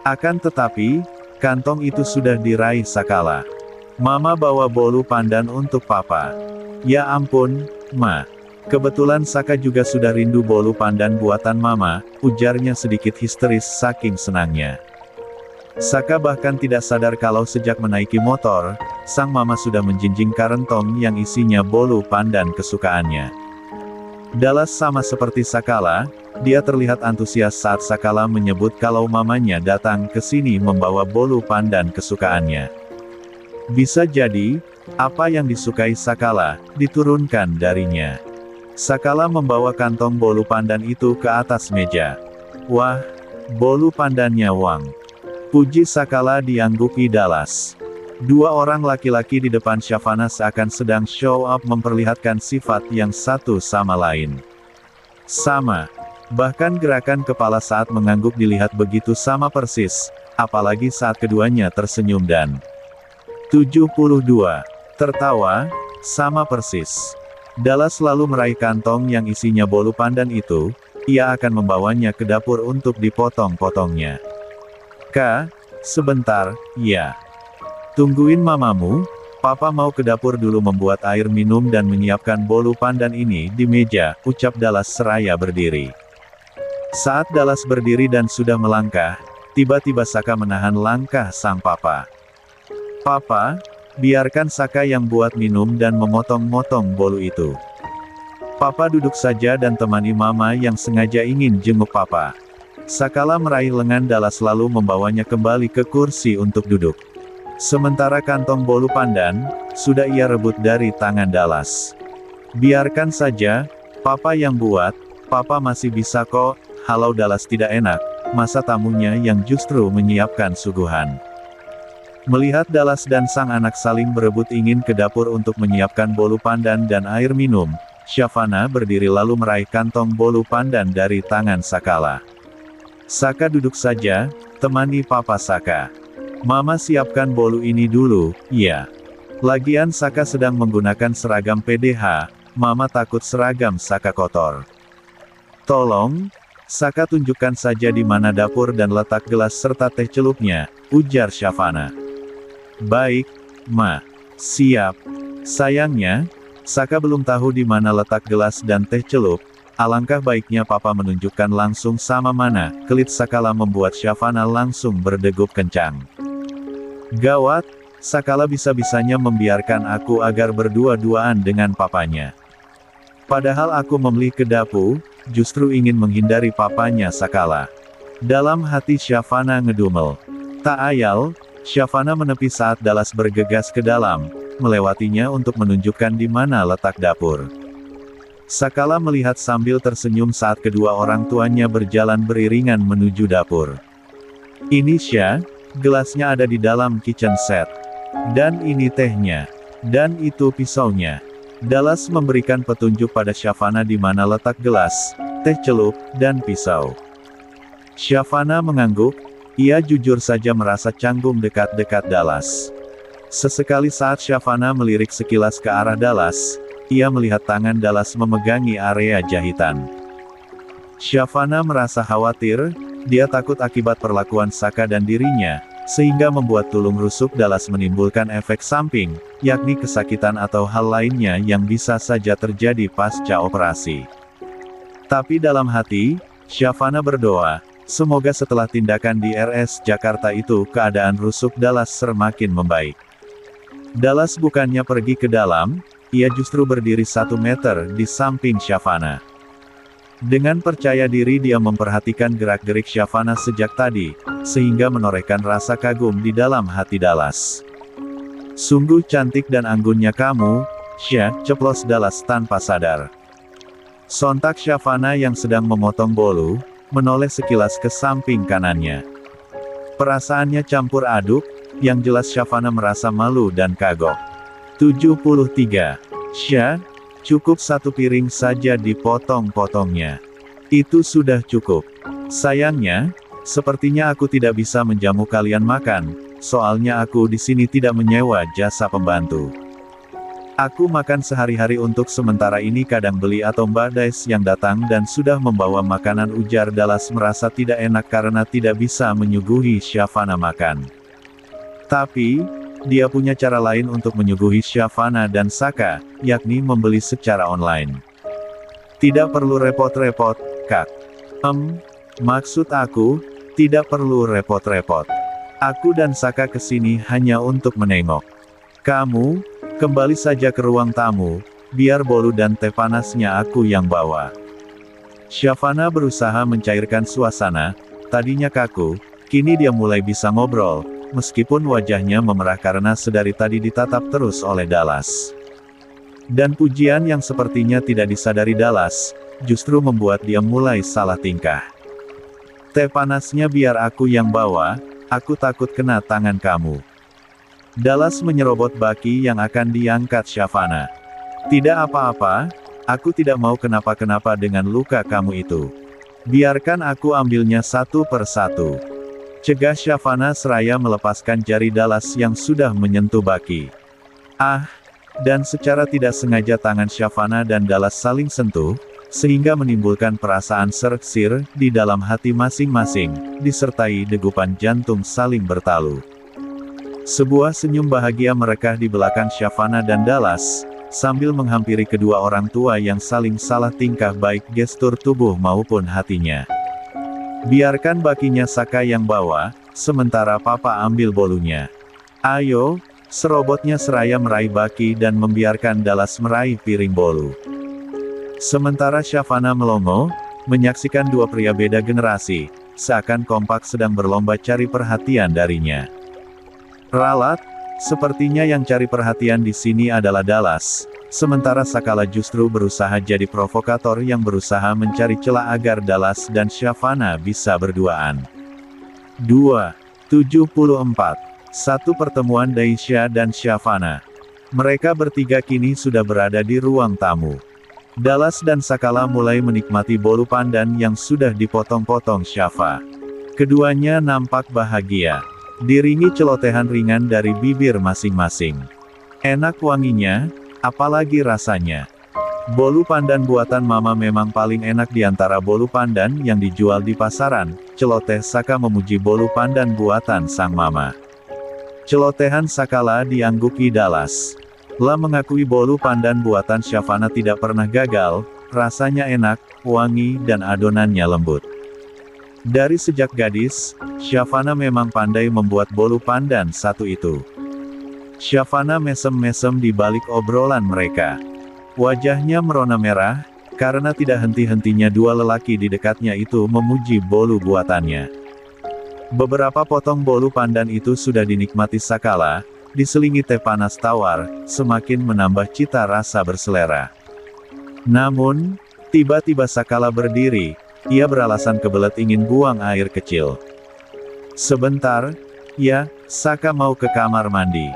Akan tetapi, kantong itu sudah diraih Sakala. Mama bawa bolu pandan untuk papa. Ya ampun, Ma. Kebetulan Saka juga sudah rindu bolu pandan buatan mama, ujarnya sedikit histeris saking senangnya. Saka bahkan tidak sadar kalau sejak menaiki motor, sang mama sudah menjinjingkan kantong yang isinya bolu pandan kesukaannya. Dallas sama seperti Sakala, dia terlihat antusias saat Sakala menyebut kalau mamanya datang ke sini membawa bolu pandan kesukaannya. Bisa jadi, apa yang disukai Sakala, diturunkan darinya. Sakala membawa kantong bolu pandan itu ke atas meja. Wah, bolu pandannya Wang. Puji Sakala dianggupi Dallas. Dua orang laki-laki di depan Shavana seakan sedang show up memperlihatkan sifat yang satu sama lain. Sama. Bahkan gerakan kepala saat mengangguk dilihat begitu sama persis, apalagi saat keduanya tersenyum dan 72. Tertawa, sama persis. Dallas selalu meraih kantong yang isinya bolu pandan itu, ia akan membawanya ke dapur untuk dipotong-potongnya. Kak, sebentar, ya. Tungguin mamamu, papa mau ke dapur dulu membuat air minum dan menyiapkan bolu pandan ini di meja, ucap Dallas seraya berdiri. Saat Dallas berdiri dan sudah melangkah, tiba-tiba Saka menahan langkah sang papa. Papa, biarkan Saka yang buat minum dan memotong-motong bolu itu. Papa duduk saja dan temani mama yang sengaja ingin jenguk papa. Sakala meraih lengan Dallas lalu membawanya kembali ke kursi untuk duduk. Sementara kantong bolu pandan, sudah ia rebut dari tangan Dallas. Biarkan saja, papa yang buat, papa masih bisa kok, halau Dallas tidak enak, masa tamunya yang justru menyiapkan suguhan. Melihat Dallas dan sang anak saling berebut ingin ke dapur untuk menyiapkan bolu pandan dan air minum, Shavana berdiri lalu meraih kantong bolu pandan dari tangan Sakala. Saka duduk saja, temani papa Saka. Mama siapkan bolu ini dulu, ya. Lagian Saka sedang menggunakan seragam PDH, mama takut seragam Saka kotor. Tolong, Saka tunjukkan saja di mana dapur dan letak gelas serta teh celupnya, ujar Shavana. Baik, Ma. Siap. Sayangnya, Saka belum tahu di mana letak gelas dan teh celup. Alangkah baiknya papa menunjukkan langsung sama mana, kelit Sakala membuat Shavana langsung berdegup kencang. Gawat, Sakala bisa-bisanya membiarkan aku agar berdua-duaan dengan papanya. Padahal aku memilih ke dapur, justru ingin menghindari papanya Sakala. Dalam hati Shavana ngedumel. Tak ayal, Shavana menepi saat Dallas bergegas ke dalam, melewatinya untuk menunjukkan di mana letak dapur. Sakala melihat sambil tersenyum saat kedua orang tuanya berjalan beriringan menuju dapur. Ini Sya, gelasnya ada di dalam kitchen set. Dan ini tehnya. Dan itu pisaunya. Dallas memberikan petunjuk pada Shavana di mana letak gelas, teh celup, dan pisau. Shavana mengangguk, ia jujur saja merasa canggung dekat-dekat Dallas. Sesekali saat Shavana melirik sekilas ke arah Dallas, ia melihat tangan Dallas memegangi area jahitan. Shavana merasa khawatir, dia takut akibat perlakuan Saka dan dirinya, sehingga membuat tulung rusuk Dallas menimbulkan efek samping, yakni kesakitan atau hal lainnya yang bisa saja terjadi pasca operasi. Tapi dalam hati, Shavana berdoa, semoga setelah tindakan di RS Jakarta itu keadaan rusuk Dallas semakin membaik. Dallas bukannya pergi ke dalam, ia justru berdiri 1 meter di samping Shavana. Dengan percaya diri dia memperhatikan gerak-gerik Shavana sejak tadi, sehingga menorehkan rasa kagum di dalam hati Dallas. Sungguh cantik dan anggunnya kamu, Sya, ceplos Dallas tanpa sadar. Sontak Shavana yang sedang memotong bolu, menoleh sekilas ke samping kanannya. Perasaannya campur aduk, yang jelas Shavana merasa malu dan kagok. 73. Sya, cukup 1 piring saja dipotong-potongnya. Itu sudah cukup. Sayangnya, sepertinya aku tidak bisa menjamu kalian makan, soalnya aku di sini tidak menyewa jasa pembantu. Aku makan sehari-hari untuk sementara ini kadang beli atau Mbak Dais yang datang dan sudah membawa makanan, ujar Dallas merasa tidak enak karena tidak bisa menyuguhi Shavana makan. Tapi, dia punya cara lain untuk menyuguhi Shavana dan Saka, yakni membeli secara online. Tidak perlu repot-repot, Kak. Maksud aku, tidak perlu repot-repot. Aku dan Saka kesini hanya untuk menengok. Kamu, kembali saja ke ruang tamu, biar bolu dan teh panasnya aku yang bawa. Shavana berusaha mencairkan suasana, tadinya kaku, kini dia mulai bisa ngobrol, meskipun wajahnya memerah karena sedari tadi ditatap terus oleh Dallas. Dan pujian yang sepertinya tidak disadari Dallas, justru membuat dia mulai salah tingkah. Teh panasnya biar aku yang bawa, aku takut kena tangan kamu. Dallas menyerobot baki yang akan diangkat Shavana. Tidak apa-apa, aku tidak mau kenapa-kenapa dengan luka kamu itu. Biarkan aku ambilnya satu per satu. Cegah Shavana seraya melepaskan jari Dallas yang sudah menyentuh baki. Dan secara tidak sengaja tangan Shavana dan Dallas saling sentuh, sehingga menimbulkan perasaan serak-sir di dalam hati masing-masing, disertai degupan jantung saling bertalu. Sebuah senyum bahagia merekah di belakang Shavana dan Dallas, sambil menghampiri kedua orang tua yang saling salah tingkah baik gestur tubuh maupun hatinya. Biarkan bakinya Saka yang bawa, sementara papa ambil bolunya. Ayo, serobotnya seraya meraih baki dan membiarkan Dallas meraih piring bolu. Sementara Shavana melongo, menyaksikan dua pria beda generasi, seakan kompak sedang berlomba cari perhatian darinya. Ralat, sepertinya yang cari perhatian di sini adalah Dallas, sementara Sakala justru berusaha jadi provokator yang berusaha mencari celah agar Dallas dan Shavana bisa berduaan. 2:74. Satu pertemuan Daisha dan Shavana. Mereka bertiga kini sudah berada di ruang tamu. Dallas dan Sakala mulai menikmati bolu pandan yang sudah dipotong-potong Shava. Keduanya nampak bahagia. Diringi celotehan ringan dari bibir masing-masing. Enak wanginya, apalagi rasanya. Bolu pandan buatan mama memang paling enak di antara bolu pandan yang dijual di pasaran, celoteh Saka memuji bolu pandan buatan sang mama. Celotehan Sakala dianggupi Dallas. La mengakui bolu pandan buatan Shavana tidak pernah gagal, rasanya enak, wangi dan adonannya lembut. Dari sejak gadis, Shavana memang pandai membuat bolu pandan satu itu. Shavana mesem-mesem di balik obrolan mereka. Wajahnya merona merah, karena tidak henti-hentinya dua lelaki di dekatnya itu memuji bolu buatannya. Beberapa potong bolu pandan itu sudah dinikmati Sakala, diselingi teh panas tawar, semakin menambah cita rasa berselera. Namun, tiba-tiba Sakala berdiri. Ia beralasan kebelet ingin buang air kecil. Sebentar, ya, Saka mau ke kamar mandi.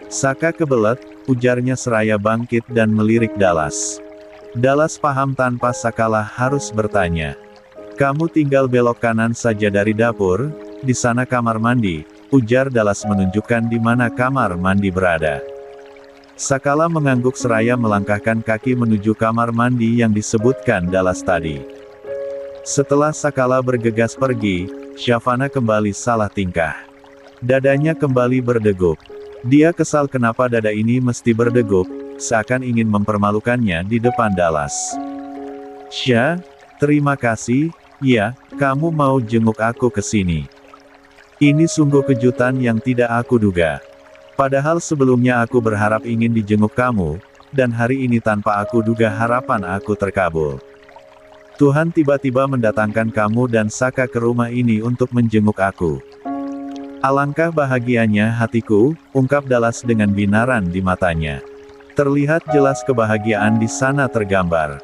Saka kebelet, ujarnya seraya bangkit dan melirik Dallas. Dallas paham tanpa Sakala harus bertanya. Kamu tinggal belok kanan saja dari dapur, di sana kamar mandi, ujar Dallas menunjukkan di mana kamar mandi berada. Sakala mengangguk seraya melangkahkan kaki menuju kamar mandi yang disebutkan Dallas tadi. Setelah Sakala bergegas pergi, Shavana kembali salah tingkah. Dadanya kembali berdegup. Dia kesal kenapa dada ini mesti berdegup, seakan ingin mempermalukannya di depan Dallas. Terima kasih, ya, kamu mau jenguk aku ke sini. Ini sungguh kejutan yang tidak aku duga. Padahal sebelumnya aku berharap ingin dijenguk kamu, dan hari ini tanpa aku duga harapan aku terkabul. Tuhan tiba-tiba mendatangkan kamu dan Saka ke rumah ini untuk menjenguk aku. Alangkah bahagianya hatiku, ungkap Dallas dengan binaran di matanya. Terlihat jelas kebahagiaan di sana tergambar.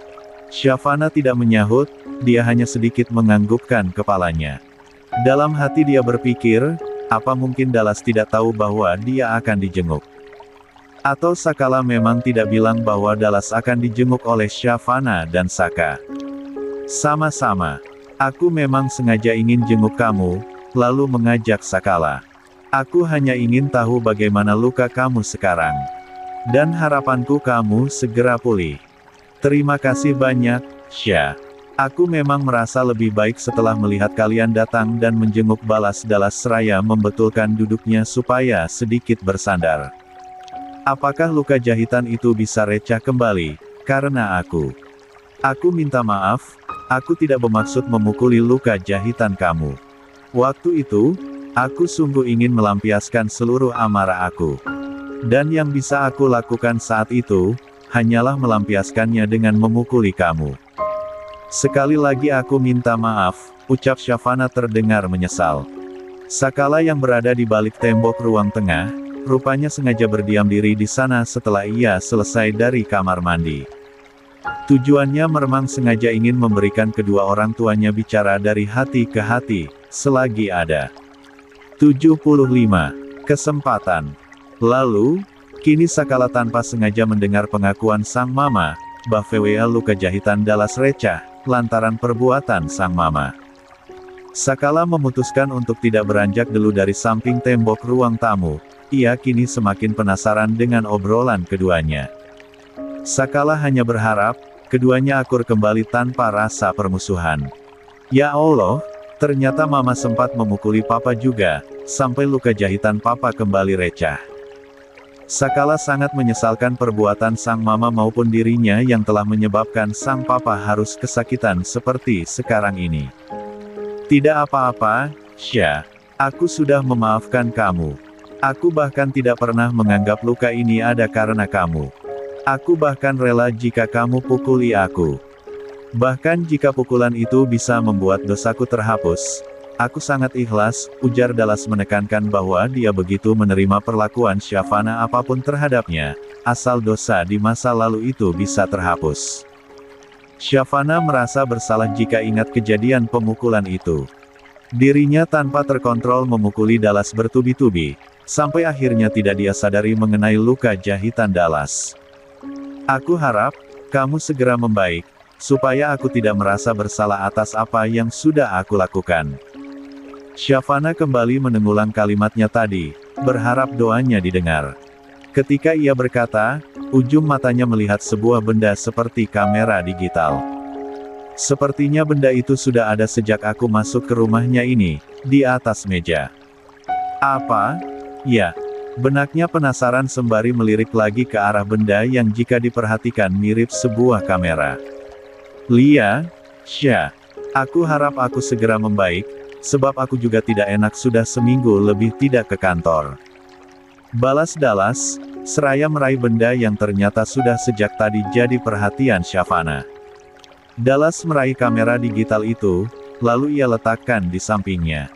Shavana tidak menyahut, dia hanya sedikit menganggukkan kepalanya. Dalam hati dia berpikir, apa mungkin Dallas tidak tahu bahwa dia akan dijenguk? Atau Sakala memang tidak bilang bahwa Dallas akan dijenguk oleh Shavana dan Saka? Sama-sama. Aku memang sengaja ingin jenguk kamu, lalu mengajak Sakala. Aku hanya ingin tahu bagaimana luka kamu sekarang. Dan harapanku kamu segera pulih. Terima kasih banyak, Sya. Aku memang merasa lebih baik setelah melihat kalian datang dan menjenguk balas Dalas seraya membetulkan duduknya supaya sedikit bersandar. Apakah luka jahitan itu bisa recah kembali, karena aku? Aku minta maaf, aku tidak bermaksud memukuli luka jahitan kamu. Waktu itu, aku sungguh ingin melampiaskan seluruh amarah aku. Dan yang bisa aku lakukan saat itu, hanyalah melampiaskannya dengan memukuli kamu. Sekali lagi aku minta maaf, ucap Syafanah terdengar menyesal. Sakala yang berada di balik tembok ruang tengah, rupanya sengaja berdiam diri di sana setelah ia selesai dari kamar mandi. Tujuannya memang sengaja ingin memberikan kedua orang tuanya bicara dari hati ke hati, selagi ada. 75. Kesempatan. Lalu, kini Sakala tanpa sengaja mendengar pengakuan sang mama, bahwa luka jahitan Dalas recah, lantaran perbuatan sang mama. Sakala memutuskan untuk tidak beranjak dulu dari samping tembok ruang tamu, ia kini semakin penasaran dengan obrolan keduanya. Sakala hanya berharap, keduanya akur kembali tanpa rasa permusuhan. Ya Allah, ternyata mama sempat memukuli papa juga, sampai luka jahitan papa kembali recah. Sakala sangat menyesalkan perbuatan sang mama maupun dirinya yang telah menyebabkan sang papa harus kesakitan seperti sekarang ini. Tidak apa-apa, Sya. Aku sudah memaafkan kamu. Aku bahkan tidak pernah menganggap luka ini ada karena kamu. Aku bahkan rela jika kamu pukuli aku. Bahkan jika pukulan itu bisa membuat dosaku terhapus, aku sangat ikhlas, ujar Dalas menekankan bahwa dia begitu menerima perlakuan Syafanah apapun terhadapnya, asal dosa di masa lalu itu bisa terhapus. Syafanah merasa bersalah jika ingat kejadian pemukulan itu. Dirinya tanpa terkontrol memukuli Dalas bertubi-tubi, sampai akhirnya tidak dia sadari mengenai luka jahitan Dalas. Aku harap, kamu segera membaik, supaya aku tidak merasa bersalah atas apa yang sudah aku lakukan. Syafanah kembali mengulang kalimatnya tadi, berharap doanya didengar. Ketika ia berkata, ujung matanya melihat sebuah benda seperti kamera digital. Sepertinya benda itu sudah ada sejak aku masuk ke rumahnya ini, di atas meja. Apa? Ya. Benaknya penasaran sembari melirik lagi ke arah benda yang jika diperhatikan mirip sebuah kamera. Lia, Sya, aku harap aku segera membaik, sebab aku juga tidak enak sudah seminggu lebih tidak ke kantor. Balas Dalas, seraya meraih benda yang ternyata sudah sejak tadi jadi perhatian Syafanah. Dalas meraih kamera digital itu, lalu ia letakkan di sampingnya.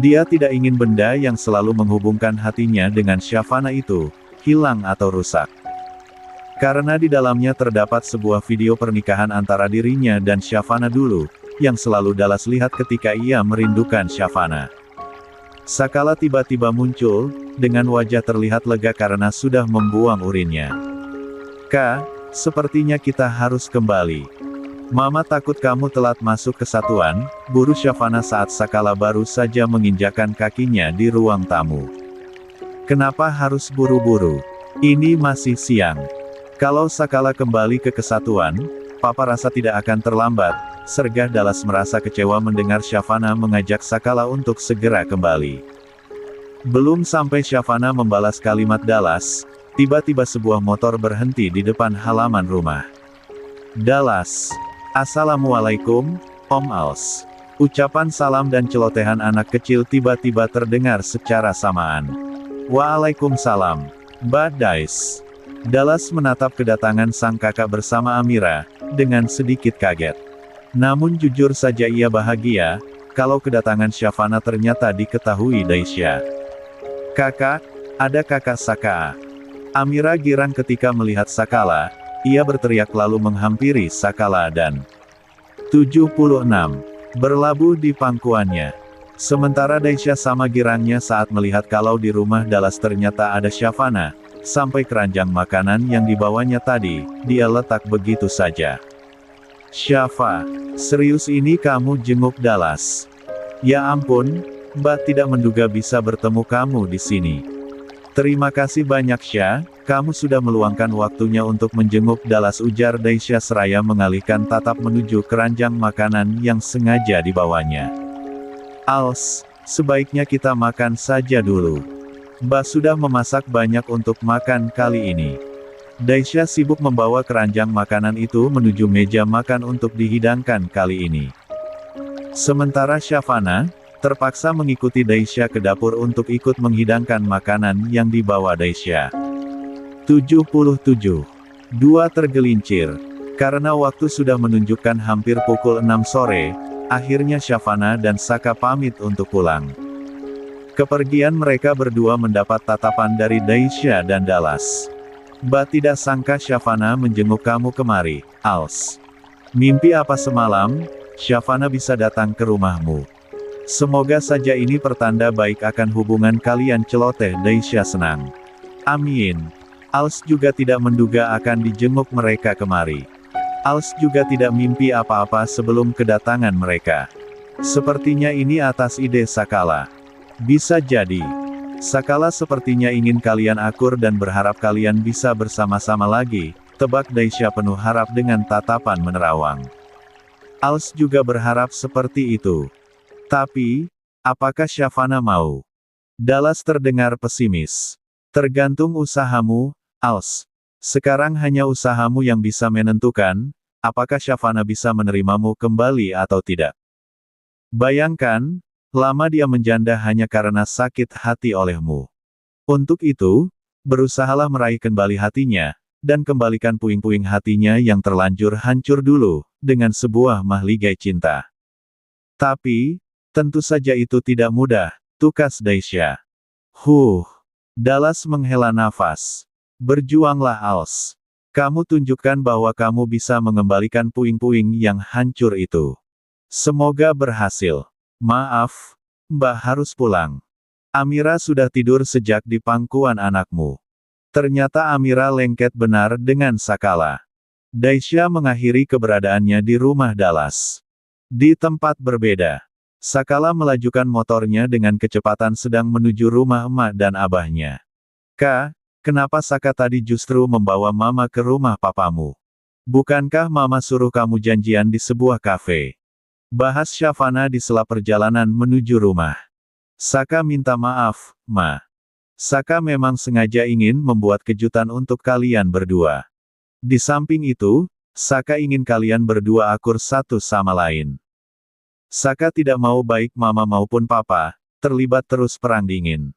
Dia tidak ingin benda yang selalu menghubungkan hatinya dengan Syafanah itu, hilang atau rusak. Karena di dalamnya terdapat sebuah video pernikahan antara dirinya dan Syafanah dulu, yang selalu Dalas lihat ketika ia merindukan Syafanah. Sakala tiba-tiba muncul, dengan wajah terlihat lega karena sudah membuang urinnya. Kak, sepertinya kita harus kembali. Mama takut kamu telat masuk kesatuan, buru Syafanah saat Sakala baru saja menginjakkan kakinya di ruang tamu. Kenapa harus buru-buru? Ini masih siang. Kalau Sakala kembali ke kesatuan, Papa rasa tidak akan terlambat, sergah Dalas merasa kecewa mendengar Syafanah mengajak Sakala untuk segera kembali. Belum sampai Syafanah membalas kalimat Dalas, tiba-tiba sebuah motor berhenti di depan halaman rumah. Dalas. Assalamualaikum, Om Als. Ucapan salam dan celotehan anak kecil tiba-tiba terdengar secara samaan. Waalaikumsalam. Badais. Dalas menatap kedatangan sang kakak bersama Amira, dengan sedikit kaget. Namun jujur saja ia bahagia, kalau kedatangan Syafanah ternyata diketahui Daisya. Kakak, ada kakak Saka. Amira girang ketika melihat Sakala, ia berteriak lalu menghampiri Sakala dan 76. Berlabuh di pangkuannya. Sementara Daisya sama girangnya saat melihat kalau di rumah Dalas ternyata ada Syafanah, sampai keranjang makanan yang dibawanya tadi, dia letak begitu saja. Syafa, serius ini kamu jenguk Dalas? Ya ampun, Mbak tidak menduga bisa bertemu kamu di sini. Terima kasih banyak Sya, Kamu sudah meluangkan waktunya untuk menjenguk Dallas, ujar Daisha seraya mengalihkan tatap menuju keranjang makanan yang sengaja dibawanya. Als, sebaiknya kita makan saja dulu. Mbak sudah memasak banyak untuk makan kali ini. Daisha sibuk membawa keranjang makanan itu menuju meja makan untuk dihidangkan kali ini. Sementara Shavana terpaksa mengikuti Daisha ke dapur untuk ikut menghidangkan makanan yang dibawa Daisha. 77. Dua tergelincir. Karena waktu sudah menunjukkan hampir pukul 6 sore, akhirnya Shavana dan Saka pamit untuk pulang. Kepergian mereka berdua mendapat tatapan dari Daisha dan Dallas. Mbak tidak sangka Shavana menjenguk kamu kemari, Als. Mimpi apa semalam, Shavana bisa datang ke rumahmu. Semoga saja ini pertanda baik akan hubungan kalian, celoteh Daisha senang. Amin. Als juga tidak menduga akan dijenguk mereka kemari. Als juga tidak mimpi apa-apa sebelum kedatangan mereka. Sepertinya ini atas ide Sakala. Bisa jadi. Sakala sepertinya ingin kalian akur dan berharap kalian bisa bersama-sama lagi, tebak Daisha penuh harap dengan tatapan menerawang. Als juga berharap seperti itu. Tapi, apakah Shavana mau? Dallas terdengar pesimis. Tergantung usahamu, Als. Sekarang hanya usahamu yang bisa menentukan, apakah Shavana bisa menerimamu kembali atau tidak. Bayangkan, lama dia menjanda hanya karena sakit hati olehmu. Untuk itu, berusahalah meraih kembali hatinya, dan kembalikan puing-puing hatinya yang terlanjur hancur dulu, dengan sebuah mahligai cinta. Tapi, tentu saja itu tidak mudah, tukas Daisha. Dallas menghela nafas. Berjuanglah, Als. Kamu tunjukkan bahwa kamu bisa mengembalikan puing-puing yang hancur itu. Semoga berhasil. Maaf, Mbak harus pulang. Amira sudah tidur sejak di pangkuan anakmu. Ternyata Amira lengket benar dengan Sakala. Daisha mengakhiri keberadaannya di rumah Dallas. Di tempat berbeda, Sakala melajukan motornya dengan kecepatan sedang menuju rumah emak dan abahnya. Kenapa Saka tadi justru membawa Mama ke rumah papamu? Bukankah Mama suruh kamu janjian di sebuah kafe? Bahas Shavana di sela perjalanan menuju rumah. Saka minta maaf, Ma. Saka memang sengaja ingin membuat kejutan untuk kalian berdua. Di samping itu, Saka ingin kalian berdua akur satu sama lain. Saka tidak mau baik Mama maupun Papa terlibat terus perang dingin.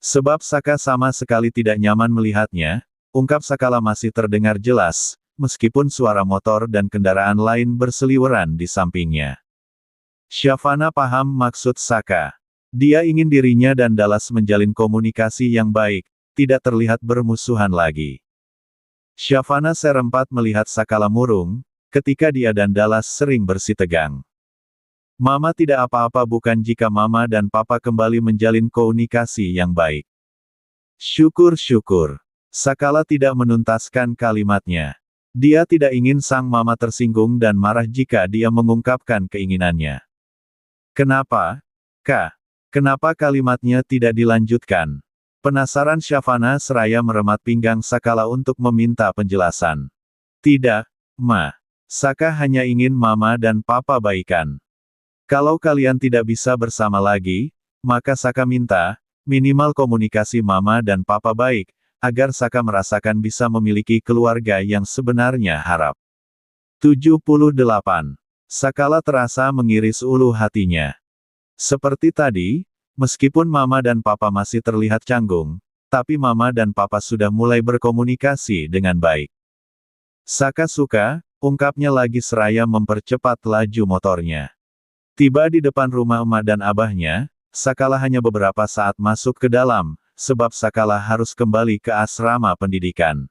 Sebab Saka sama sekali tidak nyaman melihatnya, ungkap Sakala masih terdengar jelas, meskipun suara motor dan kendaraan lain berseliweran di sampingnya. Shavana paham maksud Saka. Dia ingin dirinya dan Dallas menjalin komunikasi yang baik, tidak terlihat bermusuhan lagi. Shavana serempat melihat Sakala murung, ketika dia dan Dallas sering bersitegang. Mama tidak apa-apa bukan jika Mama dan Papa kembali menjalin komunikasi yang baik. Syukur-syukur. Sakala tidak menuntaskan kalimatnya. Dia tidak ingin sang Mama tersinggung dan marah jika dia mengungkapkan keinginannya. Kenapa, Kak? Kenapa kalimatnya tidak dilanjutkan? Penasaran Shavana seraya meremat pinggang Sakala untuk meminta penjelasan. Tidak, Ma. Saka hanya ingin Mama dan Papa baikan. Kalau kalian tidak bisa bersama lagi, maka Saka minta, minimal komunikasi Mama dan Papa baik, agar Saka merasakan bisa memiliki keluarga yang sebenarnya harap. 78. Sakala terasa mengiris ulu hatinya. Seperti tadi, meskipun Mama dan Papa masih terlihat canggung, tapi Mama dan Papa sudah mulai berkomunikasi dengan baik. Saka suka, ungkapnya lagi seraya mempercepat laju motornya. Tiba di depan rumah emak dan abahnya, Sakala hanya beberapa saat masuk ke dalam, sebab Sakala harus kembali ke asrama pendidikan.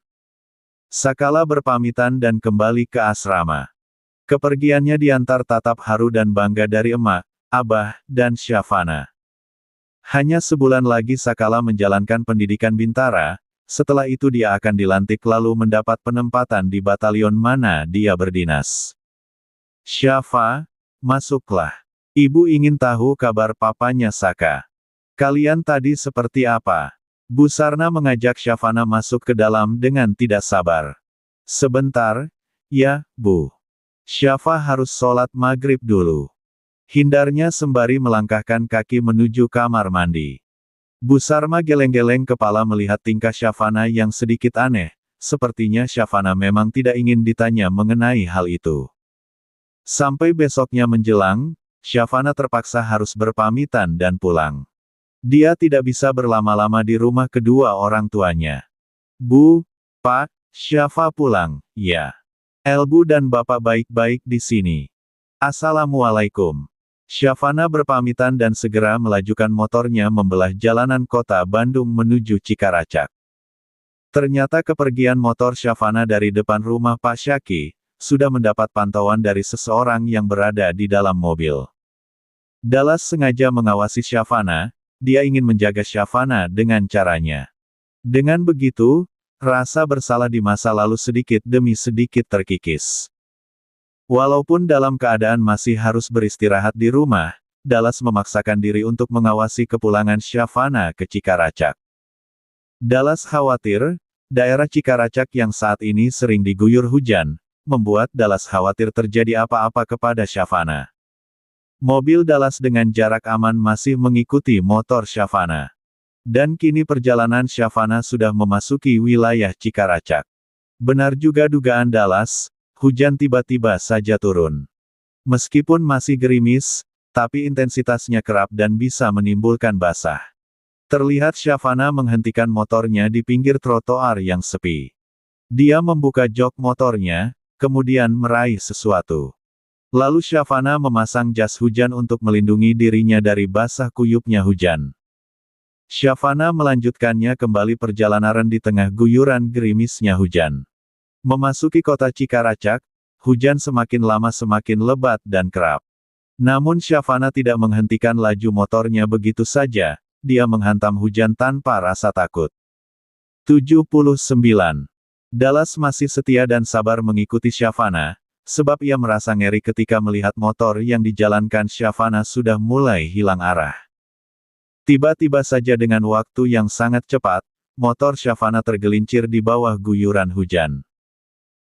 Sakala berpamitan dan kembali ke asrama. Kepergiannya diantar tatap haru dan bangga dari emak, abah, dan Shavana. Hanya sebulan lagi Sakala menjalankan pendidikan Bintara, setelah itu dia akan dilantik lalu mendapat penempatan di batalion mana dia berdinas. Shava, masuklah. Ibu ingin tahu kabar papanya Saka. Kalian tadi seperti apa? Bu Sarna mengajak Syafana masuk ke dalam dengan tidak sabar. Sebentar, ya, Bu. Syafa harus sholat maghrib dulu. Hindarnya sembari melangkahkan kaki menuju kamar mandi. Bu Sarma geleng-geleng kepala melihat tingkah Syafana yang sedikit aneh, sepertinya Syafana memang tidak ingin ditanya mengenai hal itu. Sampai besoknya menjelang, Syafana terpaksa harus berpamitan dan pulang. Dia tidak bisa berlama-lama di rumah kedua orang tuanya. Bu, Pak, Syafa pulang, ya. Elbu dan Bapak baik-baik di sini. Assalamualaikum. Syafana berpamitan dan segera melajukan motornya membelah jalanan kota Bandung menuju Cikaracak. Ternyata kepergian motor Syafana dari depan rumah Pak Syaki, sudah mendapat pantauan dari seseorang yang berada di dalam mobil. Dallas sengaja mengawasi Syafana, dia ingin menjaga Syafana dengan caranya. Dengan begitu, rasa bersalah di masa lalu sedikit demi sedikit terkikis. Walaupun dalam keadaan masih harus beristirahat di rumah, Dallas memaksakan diri untuk mengawasi kepulangan Syafana ke Cikaracak. Dallas khawatir, daerah Cikaracak yang saat ini sering diguyur hujan, membuat Dallas khawatir terjadi apa-apa kepada Syafana. Mobil Dallas dengan jarak aman masih mengikuti motor Syafana. Dan kini perjalanan Syafana sudah memasuki wilayah Cikaracak. Benar juga dugaan Dallas, hujan tiba-tiba saja turun. Meskipun masih gerimis, tapi intensitasnya kerap dan bisa menimbulkan basah. Terlihat Syafana menghentikan motornya di pinggir trotoar yang sepi. Dia membuka jok motornya, kemudian meraih sesuatu. Lalu Syafana memasang jas hujan untuk melindungi dirinya dari basah kuyupnya hujan. Syafana melanjutkannya kembali perjalanan di tengah guyuran gerimisnya hujan. Memasuki kota Cikaracak, hujan semakin lama semakin lebat dan kerap. Namun Syafana tidak menghentikan laju motornya begitu saja, dia menghantam hujan tanpa rasa takut. 79. Dallas masih setia dan sabar mengikuti Syafana, sebab ia merasa ngeri ketika melihat motor yang dijalankan Syafana sudah mulai hilang arah. Tiba-tiba saja dengan waktu yang sangat cepat, motor Syafana tergelincir di bawah guyuran hujan.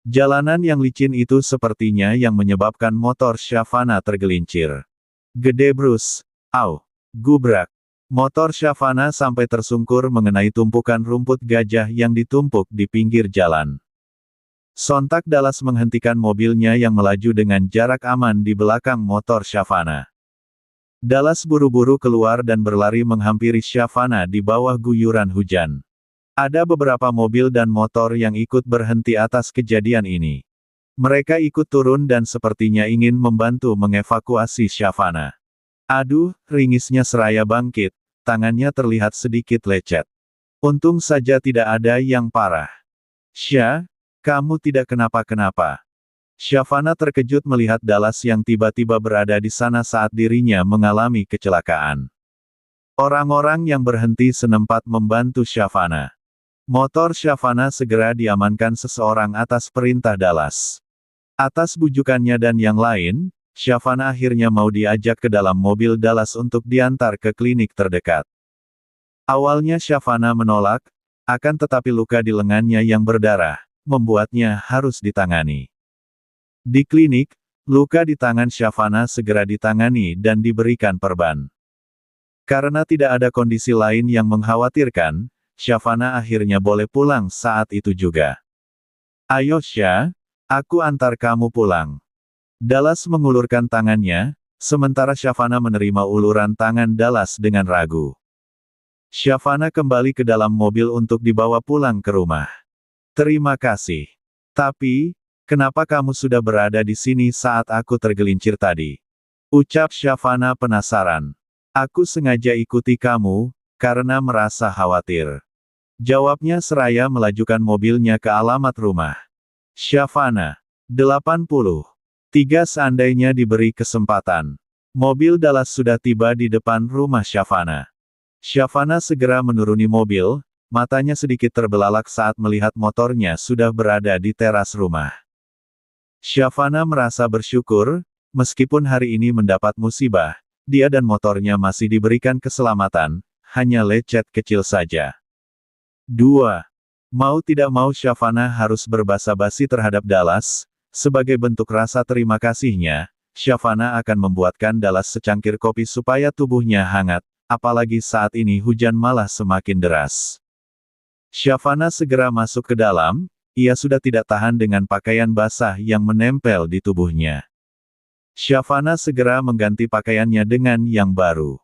Jalanan yang licin itu sepertinya yang menyebabkan motor Syafana tergelincir. Gede brus, au, gubrak. Motor Syafana sampai tersungkur mengenai tumpukan rumput gajah yang ditumpuk di pinggir jalan. Sontak Dallas menghentikan mobilnya yang melaju dengan jarak aman di belakang motor Syafana. Dallas buru-buru keluar dan berlari menghampiri Syafana di bawah guyuran hujan. Ada beberapa mobil dan motor yang ikut berhenti atas kejadian ini. Mereka ikut turun dan sepertinya ingin membantu mengevakuasi Syafana. Aduh, ringisnya seraya bangkit, tangannya terlihat sedikit lecet. Untung saja tidak ada yang parah. Syah, kamu tidak kenapa-kenapa. Syafana terkejut melihat Dallas yang tiba-tiba berada di sana saat dirinya mengalami kecelakaan. Orang-orang yang berhenti senempat membantu Syafana. Motor Syafana segera diamankan seseorang atas perintah Dallas. Atas bujukannya dan yang lain, Syafana akhirnya mau diajak ke dalam mobil Dallas untuk diantar ke klinik terdekat. Awalnya Syafana menolak, akan tetapi luka di lengannya yang berdarah membuatnya harus ditangani. Di klinik, luka di tangan Syafana segera ditangani dan diberikan perban. Karena tidak ada kondisi lain yang mengkhawatirkan, Syafana akhirnya boleh pulang saat itu juga. Ayo Syah, aku antar kamu pulang. Dallas mengulurkan tangannya, sementara Syafana menerima uluran tangan Dallas dengan ragu. Syafana kembali ke dalam mobil untuk dibawa pulang ke rumah. Terima kasih. Tapi, kenapa kamu sudah berada di sini saat aku tergelincir tadi? Ucap Syafana penasaran. Aku sengaja ikuti kamu, karena merasa khawatir. Jawabnya seraya melajukan mobilnya ke alamat rumah. Syafana. 80. 3 seandainya diberi kesempatan. Mobil Dallas sudah tiba di depan rumah Syafana. Syafana segera menuruni mobil, matanya sedikit terbelalak saat melihat motornya sudah berada di teras rumah. Syafana merasa bersyukur, meskipun hari ini mendapat musibah, dia dan motornya masih diberikan keselamatan, hanya lecet kecil saja. 2. Mau tidak mau Shavana harus berbasa-basi terhadap Dallas. Sebagai bentuk rasa terima kasihnya, Shavana akan membuatkan Dallas secangkir kopi supaya tubuhnya hangat, apalagi saat ini hujan malah semakin deras. Shavana segera masuk ke dalam, ia sudah tidak tahan dengan pakaian basah yang menempel di tubuhnya. Shavana segera mengganti pakaiannya dengan yang baru.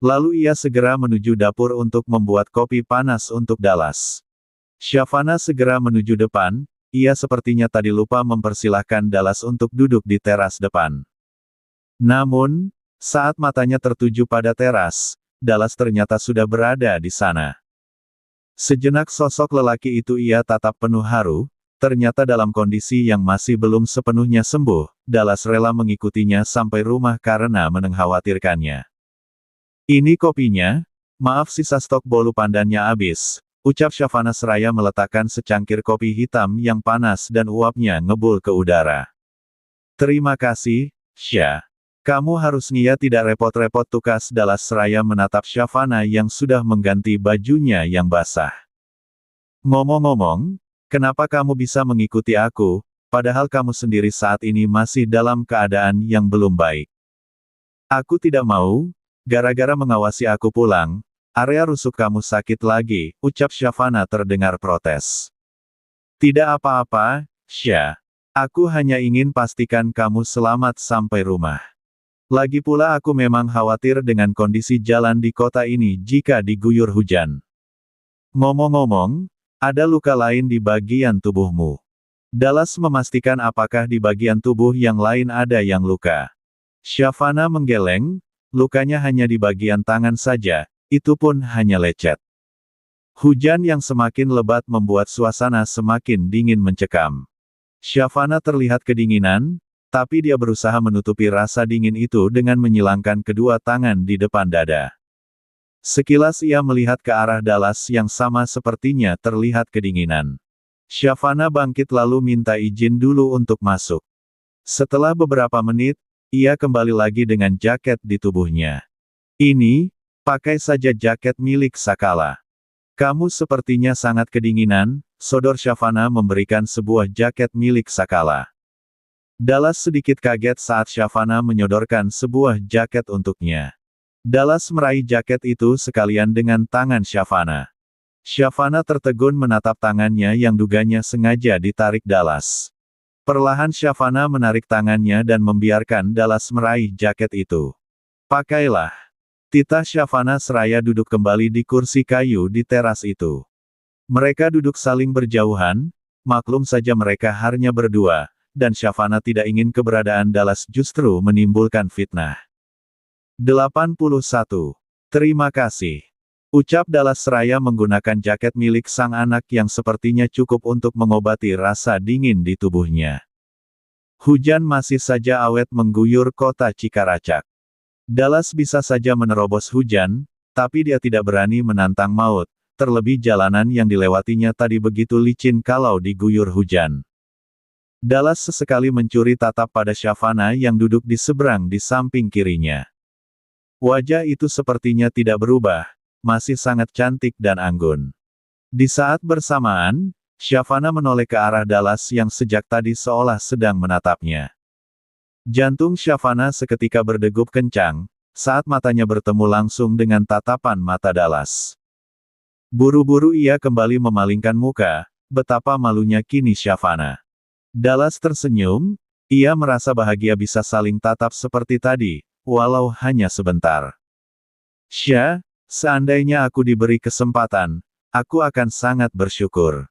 Lalu ia segera menuju dapur untuk membuat kopi panas untuk Dallas. Shavana segera menuju depan, ia sepertinya tadi lupa mempersilahkan Dallas untuk duduk di teras depan. Namun, saat matanya tertuju pada teras, Dallas ternyata sudah berada di sana. Sejenak sosok lelaki itu ia tatap penuh haru, ternyata dalam kondisi yang masih belum sepenuhnya sembuh, Dallas rela mengikutinya sampai rumah karena mengkhawatirkannya. Ini kopinya, maaf sisa stok bolu pandannya habis. Ucap Shavana seraya meletakkan secangkir kopi hitam yang panas dan uapnya ngebul ke udara. Terima kasih, Sya. Kamu harus Nia tidak repot-repot, tukas Dallas seraya menatap Shavana yang sudah mengganti bajunya yang basah. Ngomong-ngomong, kenapa kamu bisa mengikuti aku, padahal kamu sendiri saat ini masih dalam keadaan yang belum baik? Aku tidak mau, gara-gara mengawasi aku pulang. Area rusuk kamu sakit lagi, ucap Shavana terdengar protes. Tidak apa-apa, Sya. Aku hanya ingin pastikan kamu selamat sampai rumah. Lagi pula aku memang khawatir dengan kondisi jalan di kota ini jika diguyur hujan. Ngomong-ngomong, ada luka lain di bagian tubuhmu. Dallas memastikan apakah di bagian tubuh yang lain ada yang luka. Shavana menggeleng, lukanya hanya di bagian tangan saja. Itu pun hanya lecet. Hujan yang semakin lebat membuat suasana semakin dingin mencekam. Shavana terlihat kedinginan, tapi dia berusaha menutupi rasa dingin itu dengan menyilangkan kedua tangan di depan dada. Sekilas ia melihat ke arah Dallas yang sama sepertinya terlihat kedinginan. Shavana bangkit lalu minta izin dulu untuk masuk. Setelah beberapa menit, ia kembali lagi dengan jaket di tubuhnya. Ini, pakai saja jaket milik Sakala. Kamu sepertinya sangat kedinginan, sodor Shavana memberikan sebuah jaket milik Sakala. Dallas sedikit kaget saat Shavana menyodorkan sebuah jaket untuknya. Dallas meraih jaket itu sekalian dengan tangan Shavana. Shavana tertegun menatap tangannya yang duganya sengaja ditarik Dallas. Perlahan Shavana menarik tangannya dan membiarkan Dallas meraih jaket itu. Pakailah. Titah Shavana seraya duduk kembali di kursi kayu di teras itu. Mereka duduk saling berjauhan, maklum saja mereka hanya berdua, dan Shavana tidak ingin keberadaan Dallas justru menimbulkan fitnah. 81. Terima kasih. Ucap Dallas seraya menggunakan jaket milik sang anak yang sepertinya cukup untuk mengobati rasa dingin di tubuhnya. Hujan masih saja awet mengguyur kota Cikaracak. Dallas bisa saja menerobos hujan, tapi dia tidak berani menantang maut, terlebih jalanan yang dilewatinya tadi begitu licin kalau diguyur hujan. Dallas sesekali mencuri tatap pada Shavana yang duduk di seberang di samping kirinya. Wajah itu sepertinya tidak berubah, masih sangat cantik dan anggun. Di saat bersamaan, Shavana menoleh ke arah Dallas yang sejak tadi seolah sedang menatapnya. Jantung Shavana seketika berdegup kencang, saat matanya bertemu langsung dengan tatapan mata Dallas. Buru-buru ia kembali memalingkan muka, betapa malunya kini Shavana. Dallas tersenyum, ia merasa bahagia bisa saling tatap seperti tadi, walau hanya sebentar. Sya, seandainya aku diberi kesempatan, aku akan sangat bersyukur.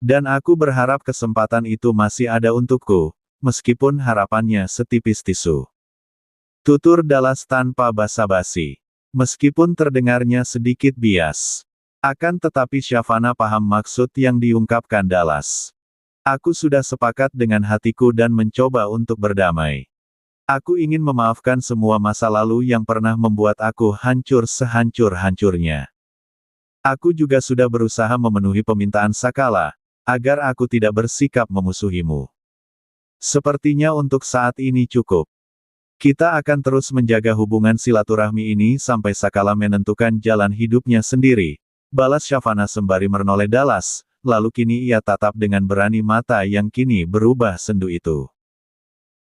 Dan aku berharap kesempatan itu masih ada untukku. Meskipun harapannya setipis tisu. Tutur Dallas tanpa basa-basi. Meskipun terdengarnya sedikit bias. Akan tetapi Shavana paham maksud yang diungkapkan Dallas. Aku sudah sepakat dengan hatiku dan mencoba untuk berdamai. Aku ingin memaafkan semua masa lalu yang pernah membuat aku hancur sehancur-hancurnya. Aku juga sudah berusaha memenuhi permintaan Sakala, agar aku tidak bersikap memusuhimu. Sepertinya untuk saat ini cukup. Kita akan terus menjaga hubungan silaturahmi ini sampai Sakala menentukan jalan hidupnya sendiri, balas Shavana sembari menoleh Dallas, lalu kini ia tatap dengan berani mata yang kini berubah sendu itu.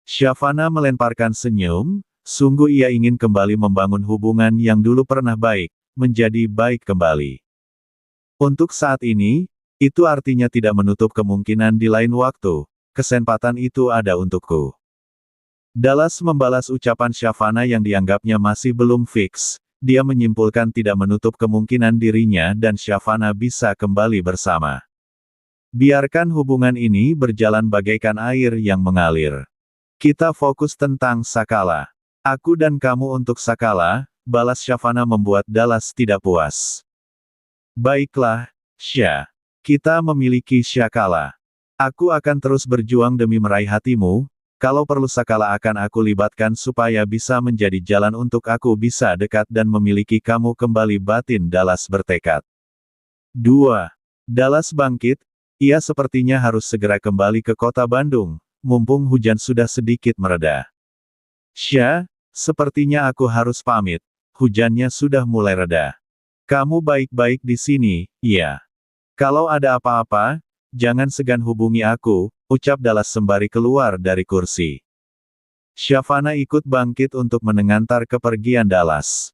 Shavana melemparkan senyum, sungguh ia ingin kembali membangun hubungan yang dulu pernah baik, menjadi baik kembali. Untuk saat ini, itu artinya tidak menutup kemungkinan di lain waktu, kesempatan itu ada untukku. Dallas membalas ucapan Shavana yang dianggapnya masih belum fix, dia menyimpulkan tidak menutup kemungkinan dirinya dan Shavana bisa kembali bersama. Biarkan hubungan ini berjalan bagaikan air yang mengalir. Kita fokus tentang Sakala. Aku dan kamu untuk Sakala, balas Shavana membuat Dallas tidak puas. Baiklah, Sya. Kita memiliki Sakala. Aku akan terus berjuang demi meraih hatimu, kalau perlu Sakala akan aku libatkan supaya bisa menjadi jalan untuk aku bisa dekat dan memiliki kamu kembali, batin Dallas bertekad. 2. Dallas bangkit, ia sepertinya harus segera kembali ke kota Bandung, mumpung hujan sudah sedikit mereda. Sya, sepertinya aku harus pamit, hujannya sudah mulai reda. Kamu baik-baik di sini, iya. Kalau ada apa-apa, jangan segan hubungi aku, ucap Dallas sembari keluar dari kursi. Shavana ikut bangkit untuk mengantar kepergian Dallas.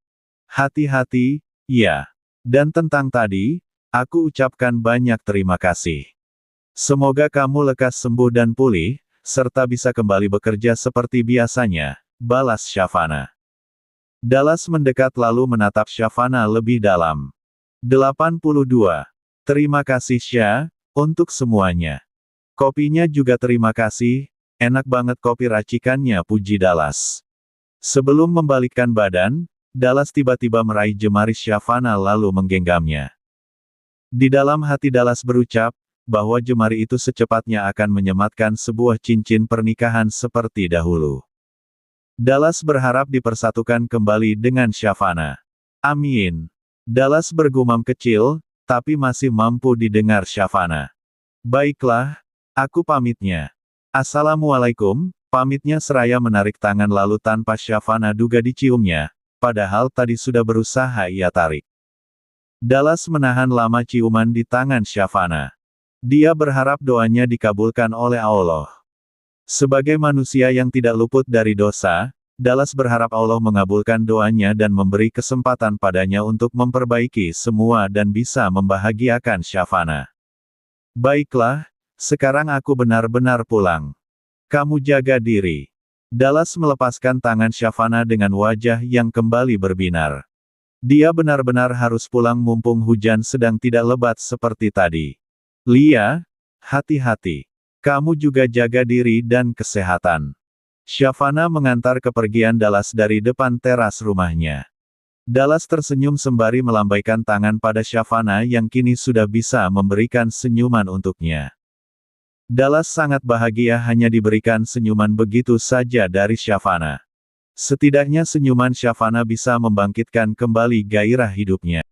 Hati-hati, ya. Dan tentang tadi, aku ucapkan banyak terima kasih. Semoga kamu lekas sembuh dan pulih, serta bisa kembali bekerja seperti biasanya, balas Shavana. Dallas mendekat lalu menatap Shavana lebih dalam. 82. Terima kasih Sya, untuk semuanya. Kopinya juga terima kasih, enak banget kopi racikannya, puji Dallas. Sebelum membalikkan badan, Dallas tiba-tiba meraih jemari Shavana lalu menggenggamnya. Di dalam hati Dallas berucap, bahwa jemari itu secepatnya akan menyematkan sebuah cincin pernikahan seperti dahulu. Dallas berharap dipersatukan kembali dengan Shavana. Amin. Dallas bergumam kecil, tapi masih mampu didengar Shavana. Baiklah, aku pamitnya. Assalamualaikum, pamitnya seraya menarik tangan lalu tanpa Shavana duga diciumnya, padahal tadi sudah berusaha ia tarik. Dallas menahan lama ciuman di tangan Shavana. Dia berharap doanya dikabulkan oleh Allah. Sebagai manusia yang tidak luput dari dosa, Dallas berharap Allah mengabulkan doanya dan memberi kesempatan padanya untuk memperbaiki semua dan bisa membahagiakan Shavana. Baiklah, sekarang aku benar-benar pulang. Kamu jaga diri. Dallas melepaskan tangan Shavana dengan wajah yang kembali berbinar. Dia benar-benar harus pulang mumpung hujan sedang tidak lebat seperti tadi. Lia, hati-hati. Kamu juga jaga diri dan kesehatan. Shavana mengantar kepergian Dallas dari depan teras rumahnya. Dallas tersenyum sembari melambaikan tangan pada Shavana yang kini sudah bisa memberikan senyuman untuknya. Dallas sangat bahagia hanya diberikan senyuman begitu saja dari Shavana. Setidaknya senyuman Shavana bisa membangkitkan kembali gairah hidupnya.